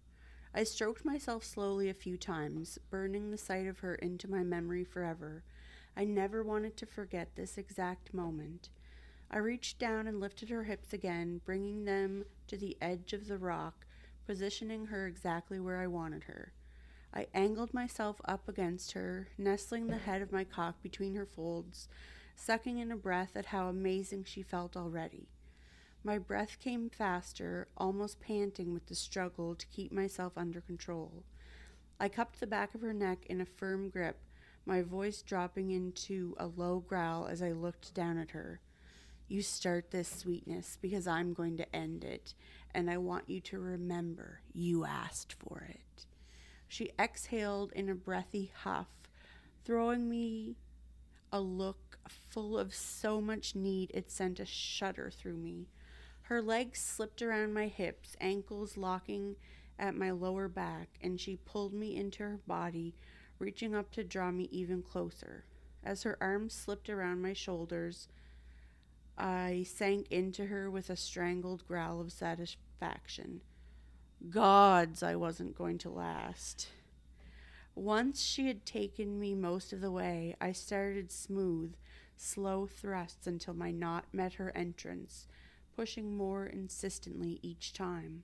I stroked myself slowly a few times, burning the sight of her into my memory forever. I never wanted to forget this exact moment. I reached down and lifted her hips again, bringing them to the edge of the rock, positioning her exactly where I wanted her. I angled myself up against her, nestling the head of my cock between her folds, sucking in a breath at how amazing she felt already. My breath came faster, almost panting with the struggle to keep myself under control. I cupped the back of her neck in a firm grip, my voice dropping into a low growl as I looked down at her. You start this, sweetness, because I'm going to end it, and I want you to remember you asked for it. She exhaled in a breathy huff, throwing me a look full of so much need it sent a shudder through me. Her legs slipped around my hips, ankles locking at my lower back, and she pulled me into her body, reaching up to draw me even closer. As her arms slipped around my shoulders, I sank into her with a strangled growl of satisfaction. Gods, I wasn't going to last. Once she had taken me most of the way, I started smooth, slow thrusts until my knot met her entrance, pushing more insistently each time.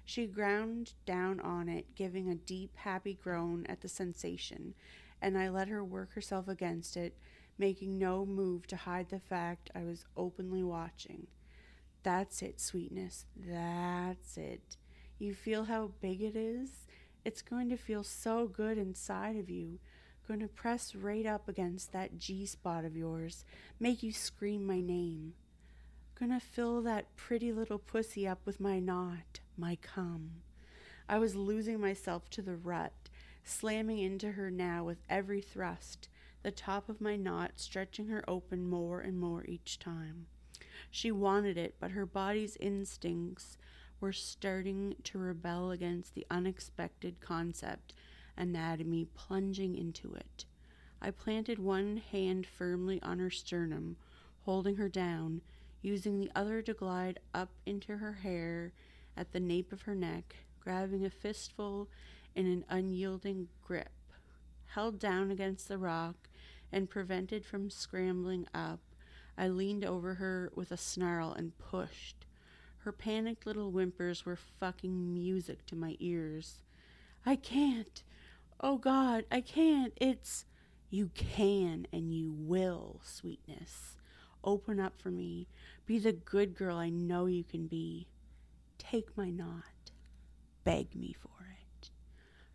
She ground down on it, giving a deep, happy groan at the sensation, and I let her work herself against it, making no move to hide the fact I was openly watching. That's it, sweetness. That's it. You feel how big it is? It's going to feel so good inside of you. Going to press right up against that G-spot of yours, make you scream my name. Gonna fill that pretty little pussy up with my knot, my cum. I was losing myself to the rut, slamming into her now with every thrust, the top of my knot stretching her open more and more each time. She wanted it, but her body's instincts were starting to rebel against the unexpected concept, anatomy plunging into it. I planted one hand firmly on her sternum, holding her down, using the other to glide up into her hair at the nape of her neck, grabbing a fistful in an unyielding grip. Held down against the rock and prevented from scrambling up, I leaned over her with a snarl and pushed. Her panicked little whimpers were fucking music to my ears. I can't. Oh God, I can't. It's... You can and you will, sweetness. Open up for me. Be the good girl I know you can be. Take my knot. Beg me for it.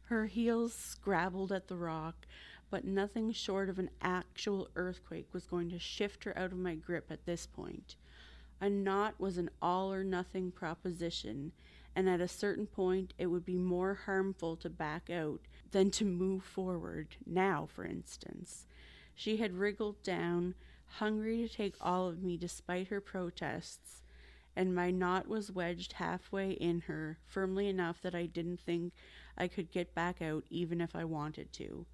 Her heels scrabbled at the rock, but nothing short of an actual earthquake was going to shift her out of my grip at this point. A knot was an all-or-nothing proposition, and at a certain point it would be more harmful to back out than to move forward. Now, for instance. She had wriggled down, hungry to take all of me despite her protests, and my knot was wedged halfway in her, firmly enough that I didn't think I could get back out even if I wanted to.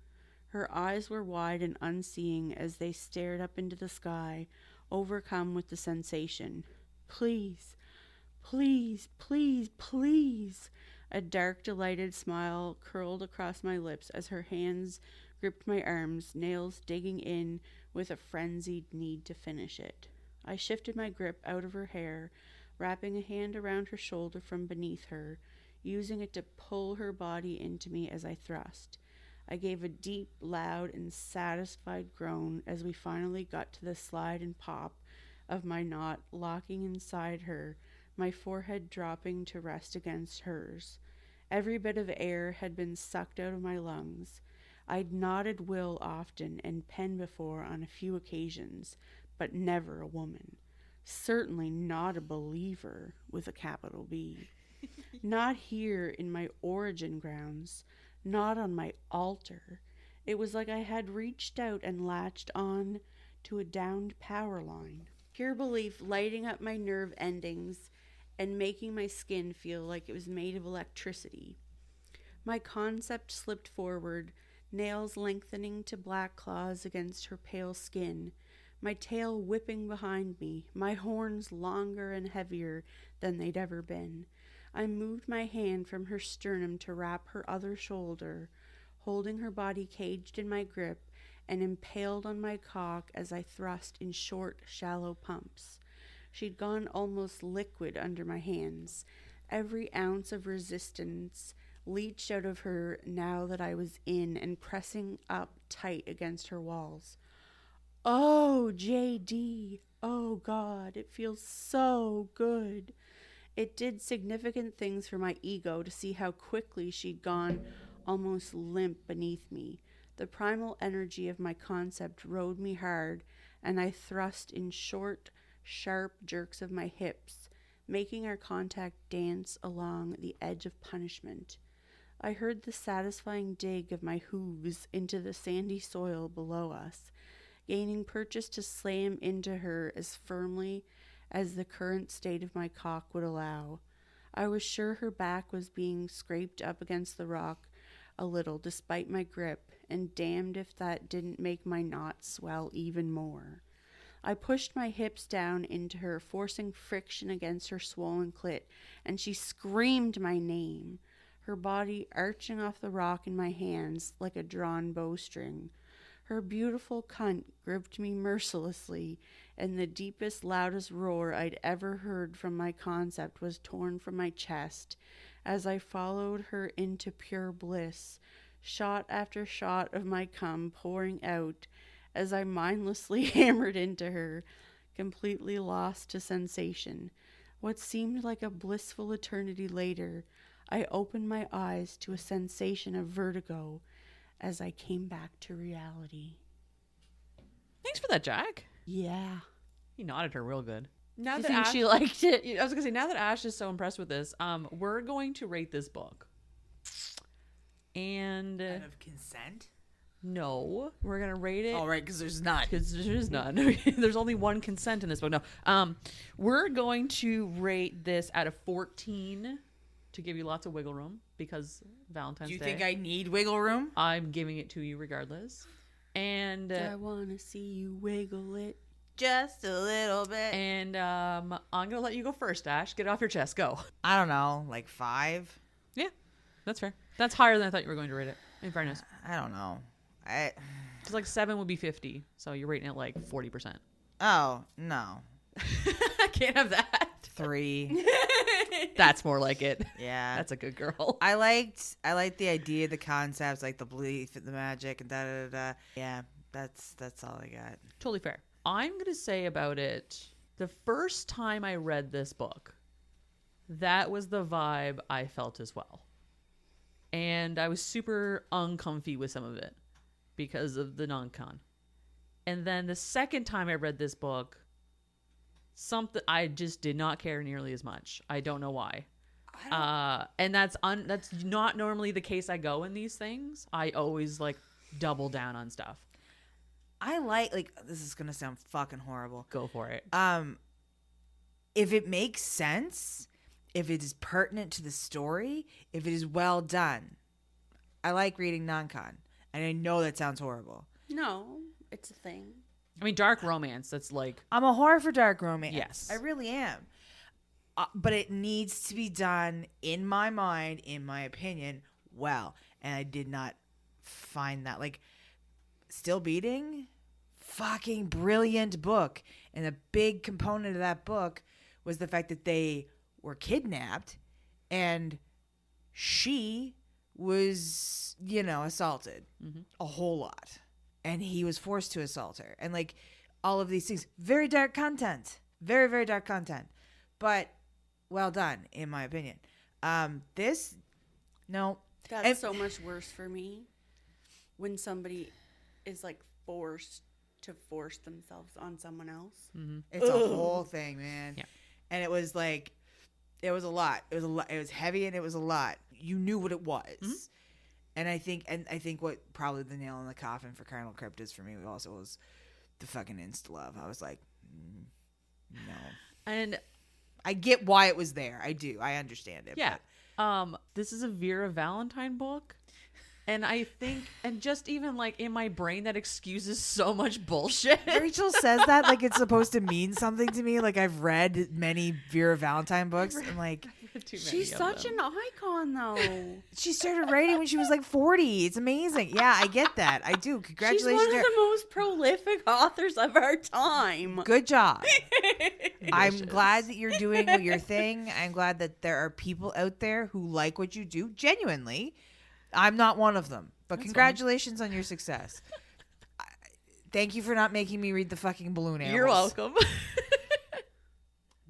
Her eyes were wide and unseeing as they stared up into the sky, overcome with the sensation. Please, please, please, please. A dark, delighted smile curled across my lips as her hands gripped my arms, nails digging in with a frenzied need to finish it. I shifted my grip out of her hair, wrapping a hand around her shoulder from beneath her, using it to pull her body into me as I thrust. I gave a deep, loud, and satisfied groan as we finally got to the slide and pop of my knot locking inside her, my forehead dropping to rest against hers. Every bit of air had been sucked out of my lungs. I'd nodded Will often and Penn before on a few occasions, but never a woman. Certainly not a believer with a capital B. Not here in my origin grounds, not on my altar. It was like I had reached out and latched on to a downed power line. Pure belief lighting up my nerve endings and making my skin feel like it was made of electricity. My concept slipped forward, nails lengthening to black claws against her pale skin, my tail whipping behind me, my horns longer and heavier than they'd ever been. I moved my hand from her sternum to wrap her other shoulder, holding her body caged in my grip and impaled on my cock as I thrust in short, shallow pumps. She'd gone almost liquid under my hands. Every ounce of resistance leached out of her now that I was in and pressing up tight against her walls. Oh, JD. Oh, God, it feels so good. It did significant things for my ego to see how quickly she'd gone almost limp beneath me. The primal energy of my concept rode me hard, and I thrust in short, sharp jerks of my hips, making our contact dance along the edge of punishment. I heard the satisfying dig of my hooves into the sandy soil below us, gaining purchase to slam into her as firmly as the current state of my cock would allow. I was sure her back was being scraped up against the rock a little despite my grip, and damned if that didn't make my knot swell even more. I pushed my hips down into her, forcing friction against her swollen clit, and she screamed my name, her body arching off the rock in my hands like a drawn bowstring. Her beautiful cunt gripped me mercilessly, and the deepest, loudest roar I'd ever heard from my concept was torn from my chest as I followed her into pure bliss, shot after shot of my cum pouring out as I mindlessly hammered into her, completely lost to sensation. What seemed like a blissful eternity later, I opened my eyes to a sensation of vertigo as I came back to reality. Thanks for that, Jack. Yeah. He nodded her real good. Now Do you that think Ash, she liked it? I was gonna say, now that Ash is so impressed with this, we're going to rate this book. And Out of consent? no, we're gonna rate it. All right, because there's not. Because there's none. There's only one consent in this book. No. We're going to rate this out of 14 to give you lots of wiggle room because Valentine's Day. Do you think I need wiggle room? I'm giving it to you regardless. And I want to see you wiggle it. Just a little bit. and I'm gonna let you go first, Ash. Get it off your chest. Go. I don't know, like 5? Yeah, that's fair. That's higher than I thought you were going to rate it. In fairness, I don't know. because like 7 would be 50, so you're rating it like 40%. Oh, no. I can't have that. 3. That's more like it. Yeah. That's a good girl. I liked the idea, the concepts, like the belief, the magic, and da-da-da-da. Yeah, that's all I got. Totally fair. I'm going to say about it, the first time I read this book, that was the vibe I felt as well. And I was super uncomfy with some of it because of the non-con. And then the second time I read this book, something I just did not care nearly as much. I don't know why. And that's not normally the case I go in these things. I always like double down on stuff. I like this is gonna sound fucking horrible. Go for it. If it makes sense, if it is pertinent to the story, if it is well done, I like reading non-con. And I know that sounds horrible. No, it's a thing. I mean, dark romance, that's like... I'm a whore for dark romance. Yes. I really am. But it needs to be done, in my mind, in my opinion, well. And I did not find that. Like, Still Beating, fucking brilliant book. And a big component of that book was the fact that they were kidnapped and she was, assaulted a whole lot. And he was forced to assault her. And like all of these things. Very dark content. Very, very dark content. But well done, in my opinion. This, no. That's so much worse for me when somebody is like forced to force themselves on someone else. It's a whole thing, man. Yeah. And it was like, it was a lot. It was a lot. It was heavy and it was a lot. You knew what it was. And I think what probably the nail in the coffin for Carnal Cryptids for me also was the fucking insta love. I was like, no. And I get why it was there. I do. I understand it. yeah, this is a Vera Valentine book. And I think, and just even like in my brain, that excuses so much bullshit. Rachel says that like it's supposed to mean something to me. Like I've read many Vera Valentine books. I'm like, She's such an icon, though. she started writing when she was like 40. It's amazing. Yeah, I get that. I do. Congratulations. She's one to of her. the most prolific authors of our time. Good job. I'm glad that you're doing your thing. I'm glad that there are people out there who like what you do genuinely. I'm not one of them, but congratulations on your success. Thank you for not making me read the fucking balloon animals. You're welcome.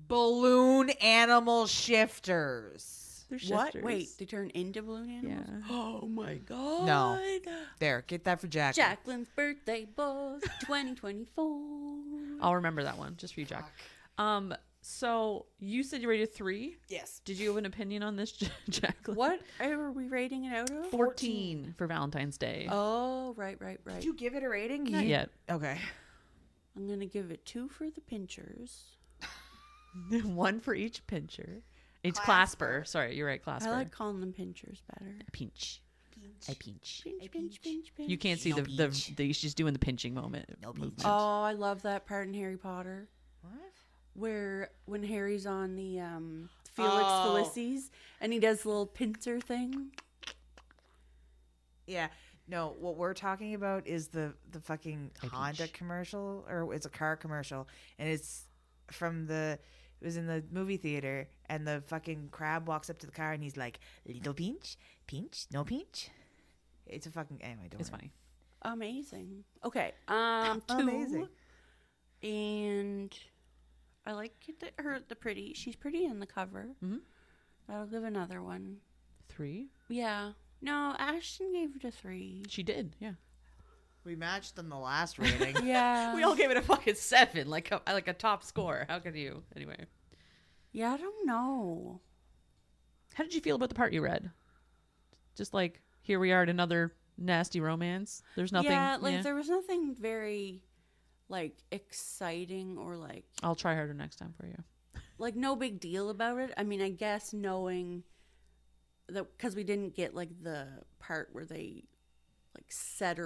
Balloon animal shifters. They're What? shifters. Wait, they turn into balloon animals? Yeah. Oh my god. No. There, get that for Jacqueline. Jacqueline's birthday book 2024. I'll remember that one just for you, Jack. So you said you rated 3. Yes. Did you have an opinion on this, Jacqueline? What are we rating it out of? 14 for Valentine's Day. Oh, right. Did you give it a rating? Not yet. Okay. I'm going to give it 2 for the pinchers. 1 for each pincher. It's clasper. Sorry, you're right, clasper. I like calling them pinchers better. Pinch. I pinch. Pinch. You can't see the she's doing the pinching movement. Oh, I love that part in Harry Potter. What? Where when Harry's on the Felix Felicis and he does the little pincer thing. Yeah. No, what we're talking about is the fucking Honda commercial, or it's a car commercial, and it's from it was in the movie theater, and the fucking crab walks up to the car and he's like, little pinch, no pinch. It's a fucking, anyway, don't It's worry. Funny. Amazing. Okay. 2. Amazing. And I like the pretty. She's pretty in the cover. Mhm. I'll give another one. 3. Yeah. No, Ashton gave it a 3. She did. Yeah. We matched on the last rating. Yeah. We all gave it a fucking 7, like a top score. How could you? Anyway. Yeah, I don't know. How did you feel about the part you read? Just like, here we are at another nasty romance. There's nothing. Yeah, like there was nothing very like exciting or I'll try harder next time for you. like no big deal about it. I mean, I guess knowing that because we didn't get like the part where they like set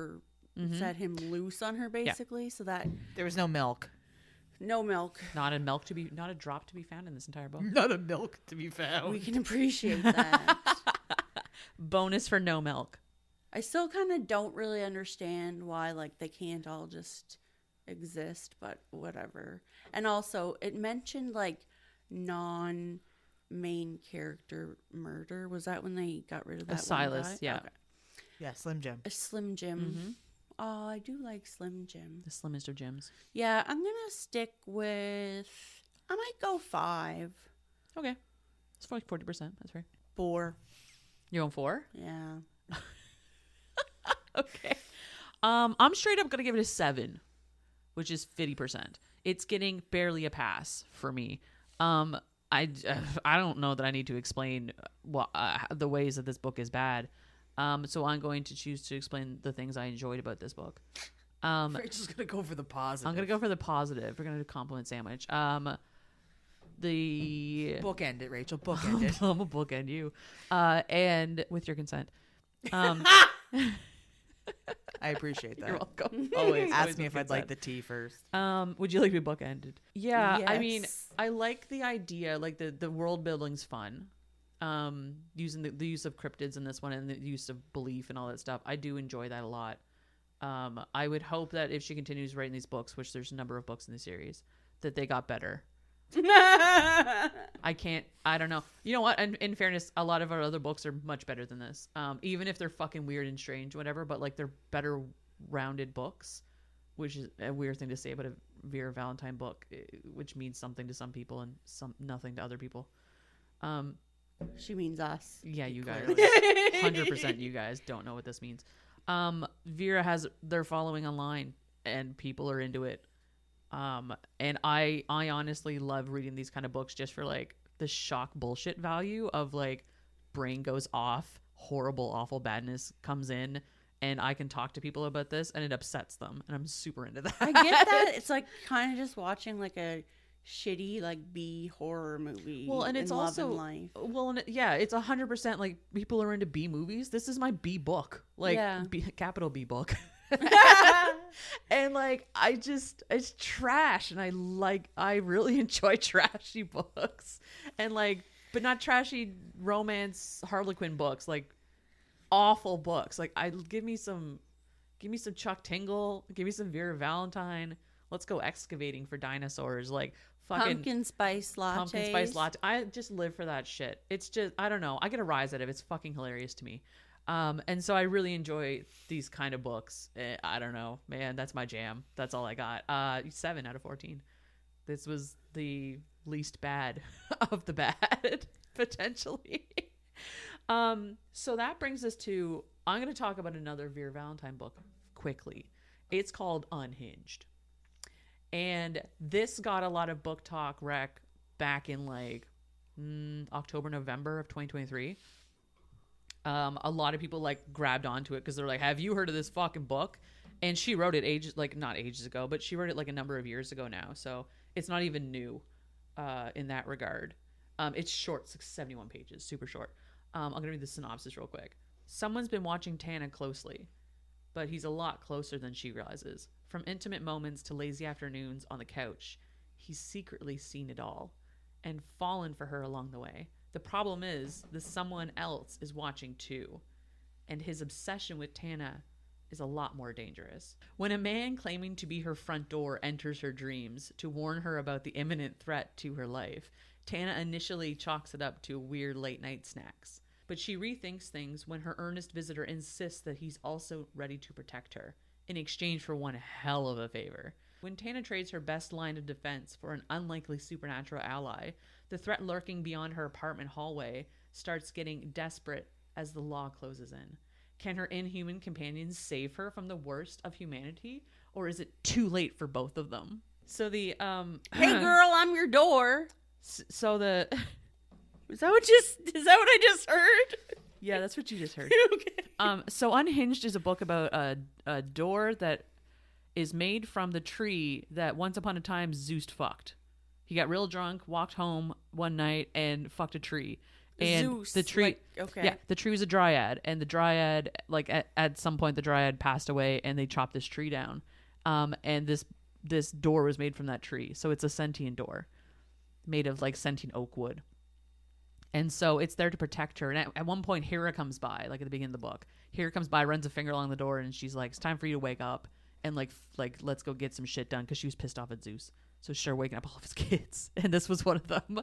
him loose on her basically, so that There was no milk. no milk. Not a drop to be found in this entire book. Not a milk to be found. We can appreciate that. Bonus for no milk. I still kind of don't really understand why like they can't all just exist, but whatever. And also it mentioned like non-main character murder. Was that when they got rid of that Silas, one guy? yeah. Okay. Yeah, Slim Jim. A Slim Jim. Oh, I do like Slim Jim. The slimmest of gems. Yeah, I'm gonna stick with. I might go 5. Okay. It's like 40%. That's fair. 4. You're on 4? Yeah. Okay. I'm straight up gonna give it a 7, which is 50%. It's getting barely a pass for me. I don't know that I need to explain what the ways that this book is bad. So I'm going to choose to explain the things I enjoyed about this book. Rachel's gonna go for the positive. I'm gonna go for the positive. We're gonna do compliment sandwich. The Bookend it, Rachel. Bookend it. I'm a bookend you, and with your consent. I appreciate that. You're welcome. Always Ask always me with if I'd like the consent. tea first. Would you like to be bookended? Yeah, I mean, Yes. I like the idea, like the world building's fun. Using the use of cryptids in this one and the use of belief and all that stuff. I do enjoy that a lot. I would hope that if she continues writing these books, which there's a number of books in the series, that they got better. I don't know. You know what? And in fairness, a lot of our other books are much better than this. Even if they're fucking weird and strange, whatever, but like they're better rounded books, which is a weird thing to say about a Vera Valentine book, which means something to some people and nothing to other people. She means us. Yeah, you guys, 100% you guys don't know what this means. Vera has their following online. and people are into it. And I honestly love reading these kind of books just for like the shock bullshit value of like brain goes off, horrible, awful badness comes in, and I can talk to people about this and it upsets them, and I'm super into that. I get that. It's like kind of just watching like a shitty like B horror movie. Well, and it's in also Love and Life. well, and yeah, it's 100% like people are into B movies. This is my B book, like Yeah. capital B book. And like it's trash, and I really enjoy trashy books, and like, but not trashy romance Harlequin books, like awful books. Like give me some Chuck Tingle, give me some Vera Valentine. Let's go excavating for dinosaurs, like fucking Pumpkin spice latte. pumpkin spice latte. I just live for that shit. It's just, I don't know, I get a rise out of it. It's fucking hilarious to me. And so I really enjoy these kind of books. I don't know, man, that's my jam. That's all I got. 7 out of 14. This was the least bad of the bad, potentially. So that brings us to, I'm going to talk about another Vera Valentine book quickly. It's called Unhinged. And this got a lot of book talk rec back in like October, November of 2023. A lot of people like grabbed onto it because they're like, have you heard of this fucking book? And she wrote it not ages ago, but she wrote it like a number of years ago now. So it's not even new in that regard. It's short, it's like 71 pages, super short. I'm going to read the synopsis real quick. Someone's been watching Tana closely, but he's a lot closer than she realizes. From intimate moments to lazy afternoons on the couch, he's secretly seen it all and fallen for her along the way. The problem is that someone else is watching too, and his obsession with Tana is a lot more dangerous. When a man claiming to be her front door enters her dreams to warn her about the imminent threat to her life, Tana initially chalks it up to weird late-night snacks. But she rethinks things when her earnest visitor insists that he's also ready to protect her, in exchange for one hell of a favor. When Tana trades her best line of defense for an unlikely supernatural ally, the threat lurking beyond her apartment hallway starts getting desperate as the law closes in. Can her inhuman companions save her from the worst of humanity, or is it too late for both of them? So the Hey girl, I'm your door. so the Is that what I just heard? yeah, that's what you just heard. Okay. So Unhinged is a book about a door that is made from the tree that once upon a time Zeus fucked. He got real drunk, walked home one night, and fucked a tree. And Zeus, the tree, like, okay. yeah, the tree was a dryad, and the dryad, like at some point, the dryad passed away, and they chopped this tree down. And this door was made from that tree, so it's a sentient door, made of like sentient oak wood. And so it's there to protect her. And at one point, Hera comes by, like at the beginning of the book. Hera comes by, runs a finger along the door, and she's like, "It's time for you to wake up and like let's go get some shit done," because she was pissed off at Zeus. So she started waking up all of his kids, and this was one of them.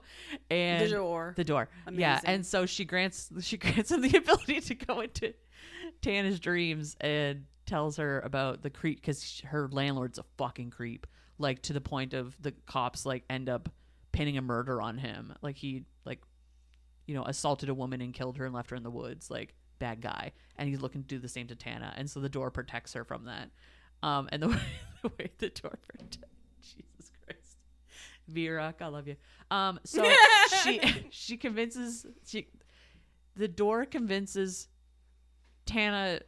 And The door. Amazing. Yeah. And so she grants him the ability to go into Tana's dreams and tells her about the creep, because her landlord's a fucking creep, like to the point of the cops like end up pinning a murder on him. Like he assaulted a woman and killed her and left her in the woods, like bad guy. And he's looking to do the same to Tana. And so the door protects her from that. And the way the door protects, Jesus Christ, Vera, I love you. So the door convinces Tana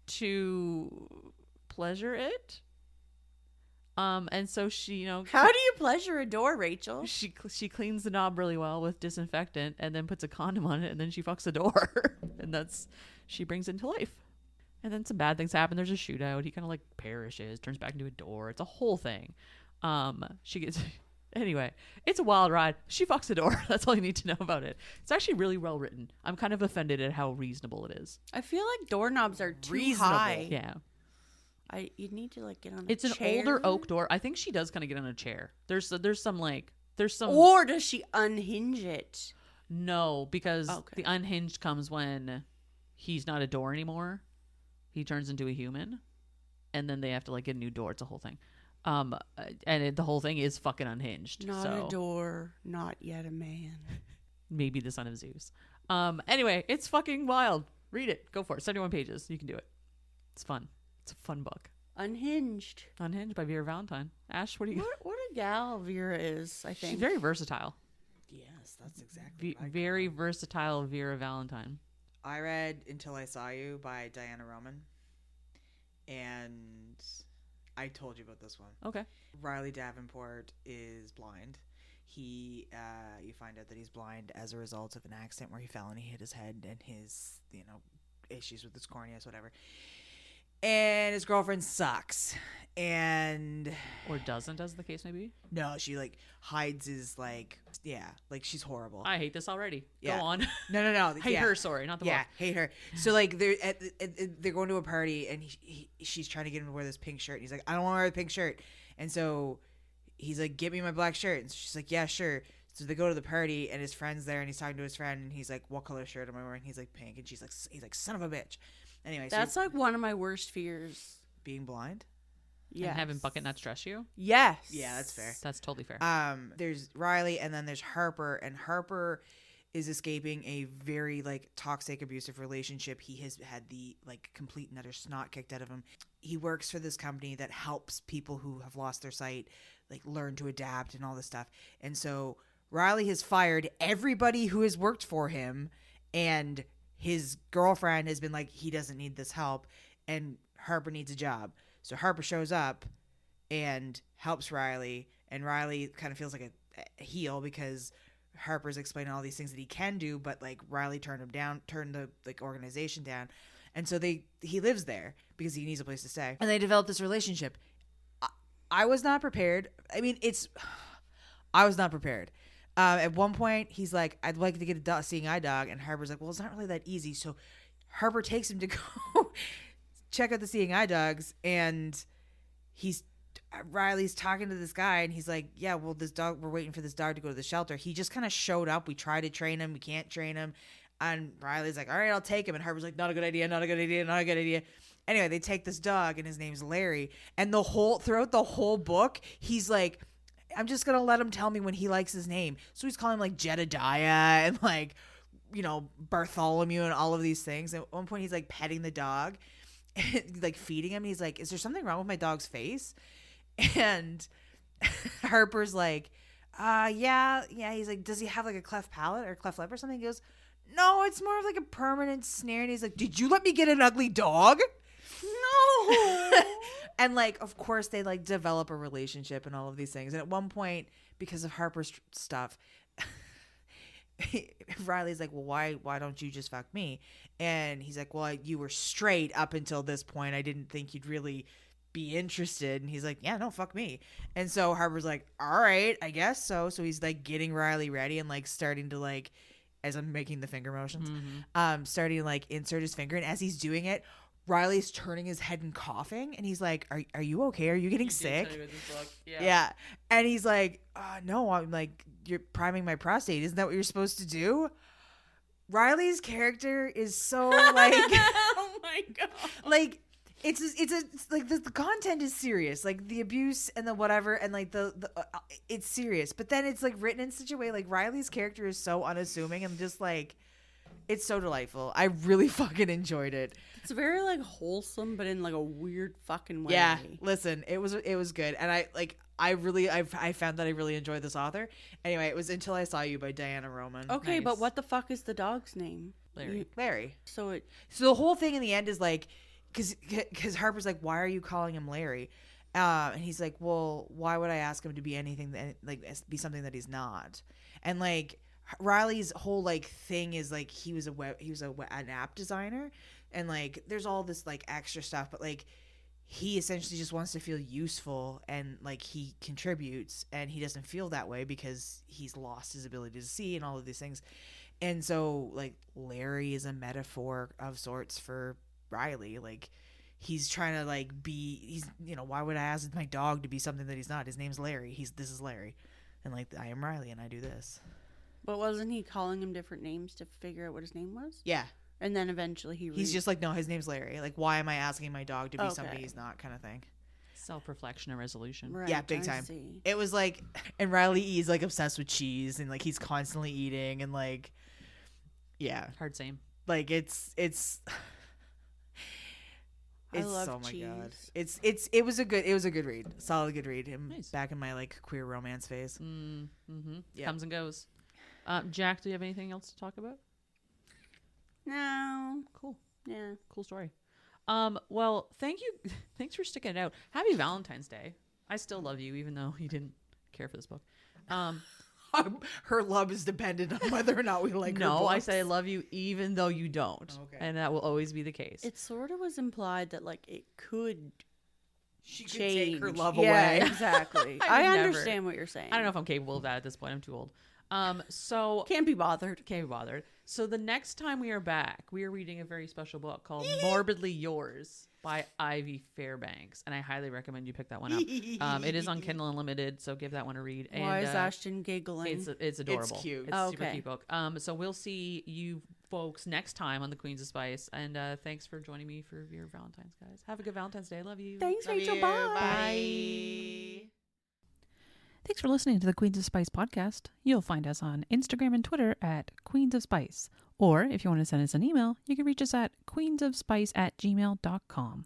to pleasure it. And so she, How do you pleasure a door, Rachel? she cleans the knob really well with disinfectant and then puts a condom on it, and then she fucks the door. And she brings it into life. And then some bad things happen. There's a shootout. He kind of like perishes, turns back into a door. It's a whole thing. Anyway, it's a wild ride. She fucks the door. That's all you need to know about it. It's actually really well written. I'm kind of offended at how reasonable it is. I feel like doorknobs are too Reasonable. high. Yeah. You'd need to like get on. It's an older oak door. I think she does kind of get on a chair. There's some. Or does she unhinge it? No, because Okay. the unhinged comes when he's not a door anymore. He turns into a human, and then they have to like get a new door. It's a whole thing. The whole thing is fucking unhinged. Not so a door, not yet a man. maybe the son of Zeus. Anyway, it's fucking wild. Read it. Go for it. 71 pages. You can do it. It's fun. It's a fun book. Unhinged. Unhinged by Vera Valentine. Ash, what do you? What a gal Vera is, I think. She's very versatile. Yes, that's exactly what I Very versatile Vera Valentine. I read Until I Saw You by Diana Roman, and I told you about this one. Okay. Riley Davenport is blind. He, you find out that he's blind as a result of an accident where he fell and he hit his head and his, issues with his corneas, whatever. And his girlfriend sucks. And Or doesn't, as the case may be. no, she hides his she's horrible. I hate this already. Yeah. Go on. No. Hate her, sorry, not the book. Hate her. So they're going to a party and she's trying to get him to wear this pink shirt. And he's like, I don't want to wear the pink shirt. And so he's like, get me my black shirt. And she's like, yeah, sure. So they go to the party and his friend's there and he's talking to his friend and he's like, what color shirt am I wearing? He's like, pink. And he's like, son of a bitch. Anyway, That's like one of my worst fears. being blind. Yeah. And having bucket nuts stress you. Yes. Yeah, that's fair. That's totally fair. There's Riley and then there's Harper, and Harper is escaping a very toxic abusive relationship. He has had the complete and utter snot kicked out of him. He works for this company that helps people who have lost their sight learn to adapt and all this stuff. And so Riley has fired everybody who has worked for him, and his girlfriend has been like, he doesn't need this help, and Harper needs a job. So Harper shows up and helps Riley, and Riley kind of feels like a heel because Harper's explaining all these things that he can do, but Riley turned the organization down. And so he lives there because he needs a place to stay. And they develop this relationship. I was not prepared. I mean, I was not prepared. At one point, he's like, I'd like to get a seeing eye dog. And Harper's like, well, it's not really that easy. So Harper takes him to go check out the seeing eye dogs. And Riley's talking to this guy. And he's like, yeah, well, we're waiting for this dog to go to the shelter. He just kind of showed up. We tried to train him. We can't train him. And Riley's like, all right, I'll take him. And Harper's like, not a good idea, not a good idea, not a good idea. Anyway, they take this dog, and his name's Larry. And throughout the whole book, he's like, I'm just going to let him tell me when he likes his name. So he's calling him Jedediah and Bartholomew and all of these things. At one point, he's petting the dog, and, feeding him. And he's like, is there something wrong with my dog's face? And Harper's like, yeah. He's like, does he have a cleft palate or cleft lip or something? He goes, no, it's more of a permanent snare. And he's like, did you let me get an ugly dog? No. And of course they develop a relationship and all of these things. And at one point, because of Harper's stuff, Riley's like, well, why don't you just fuck me? And he's like, well, you were straight up until this point. I didn't think you'd really be interested. And he's like, yeah, no, fuck me. And so Harper's like, all right, I guess so. So he's getting Riley ready and starting to as I'm making the finger motions, starting to insert his finger. And as he's doing it, Riley's turning his head and coughing. And he's like, are you okay? Are you getting sick? Yeah. And he's like, no, I'm you're priming my prostate. Isn't that what you're supposed to do? Riley's character is so Oh my God. It's the content is serious, the abuse and the whatever, and it's serious, but then it's written in such a way Riley's character is so unassuming and just it's so delightful. I really fucking enjoyed it. It's very wholesome, but in a weird fucking way. Yeah, listen, it was good, and I found that I really enjoyed this author. Anyway, it was Until I Saw You by Diana Roman. Okay, but what the fuck is the dog's name? Larry. So the whole thing in the end is because Harper's like, why are you calling him Larry? And he's like, well, why would I ask him to be anything that be something that he's not? And Riley's whole thing is he was an app designer, and there's all this extra stuff, but he essentially just wants to feel useful, and he contributes, and he doesn't feel that way because he's lost his ability to see and all of these things. And so Larry is a metaphor of sorts for Riley. He's trying to why would I ask my dog to be something that he's not? His name's Larry. This is Larry, and I am Riley and I do this. But wasn't he calling him different names to figure out what his name was? Yeah. And then eventually he's just no, his name's Larry. Why am I asking my dog to be somebody he's not, kind of thing. Self-reflection and resolution. Right, yeah, big time. See. It was and Riley is obsessed with cheese, and he's constantly eating, and yeah. Hard same. It's I It's love oh my cheese. god. It was a good read. Solid good read. I'm Nice. back in my like queer romance phase. Yep. Comes and goes. Jack, do you have anything else to talk about? No. Cool. Yeah. Cool story. Well, thank you. Thanks for sticking it out. Happy Valentine's Day. I still love you, even though you didn't care for this book. Her love is dependent on whether or not we like her No, I books. say I love you even though you don't. Okay. And that will always be the case. It sort of was implied that like it could She could change. take her love Yeah, away. exactly. I would I never. understand what you're saying. I don't know if I'm capable of that at this point. I'm too old. So Can't be bothered. can't be bothered. So the next time we are back, we are reading a very special book called Morbidly Yours by Ivy Fairbanks, and I highly recommend you pick that one up. It is on Kindle Unlimited, so give that one a read. Why and, is Ashton giggling? It's adorable. cute. It's a super Okay. cute book. So we'll see you folks next time on the Queens of Spice, and thanks for joining me for your Valentine's, guys. Have a good Valentine's Day. Love you. Thanks, Love Rachel. you. Bye. Bye. Thanks for listening to the Queens of Spice podcast. You'll find us on Instagram and Twitter at Queens of Spice. Or if you want to send us an email, you can reach us at queensofspice@gmail.com.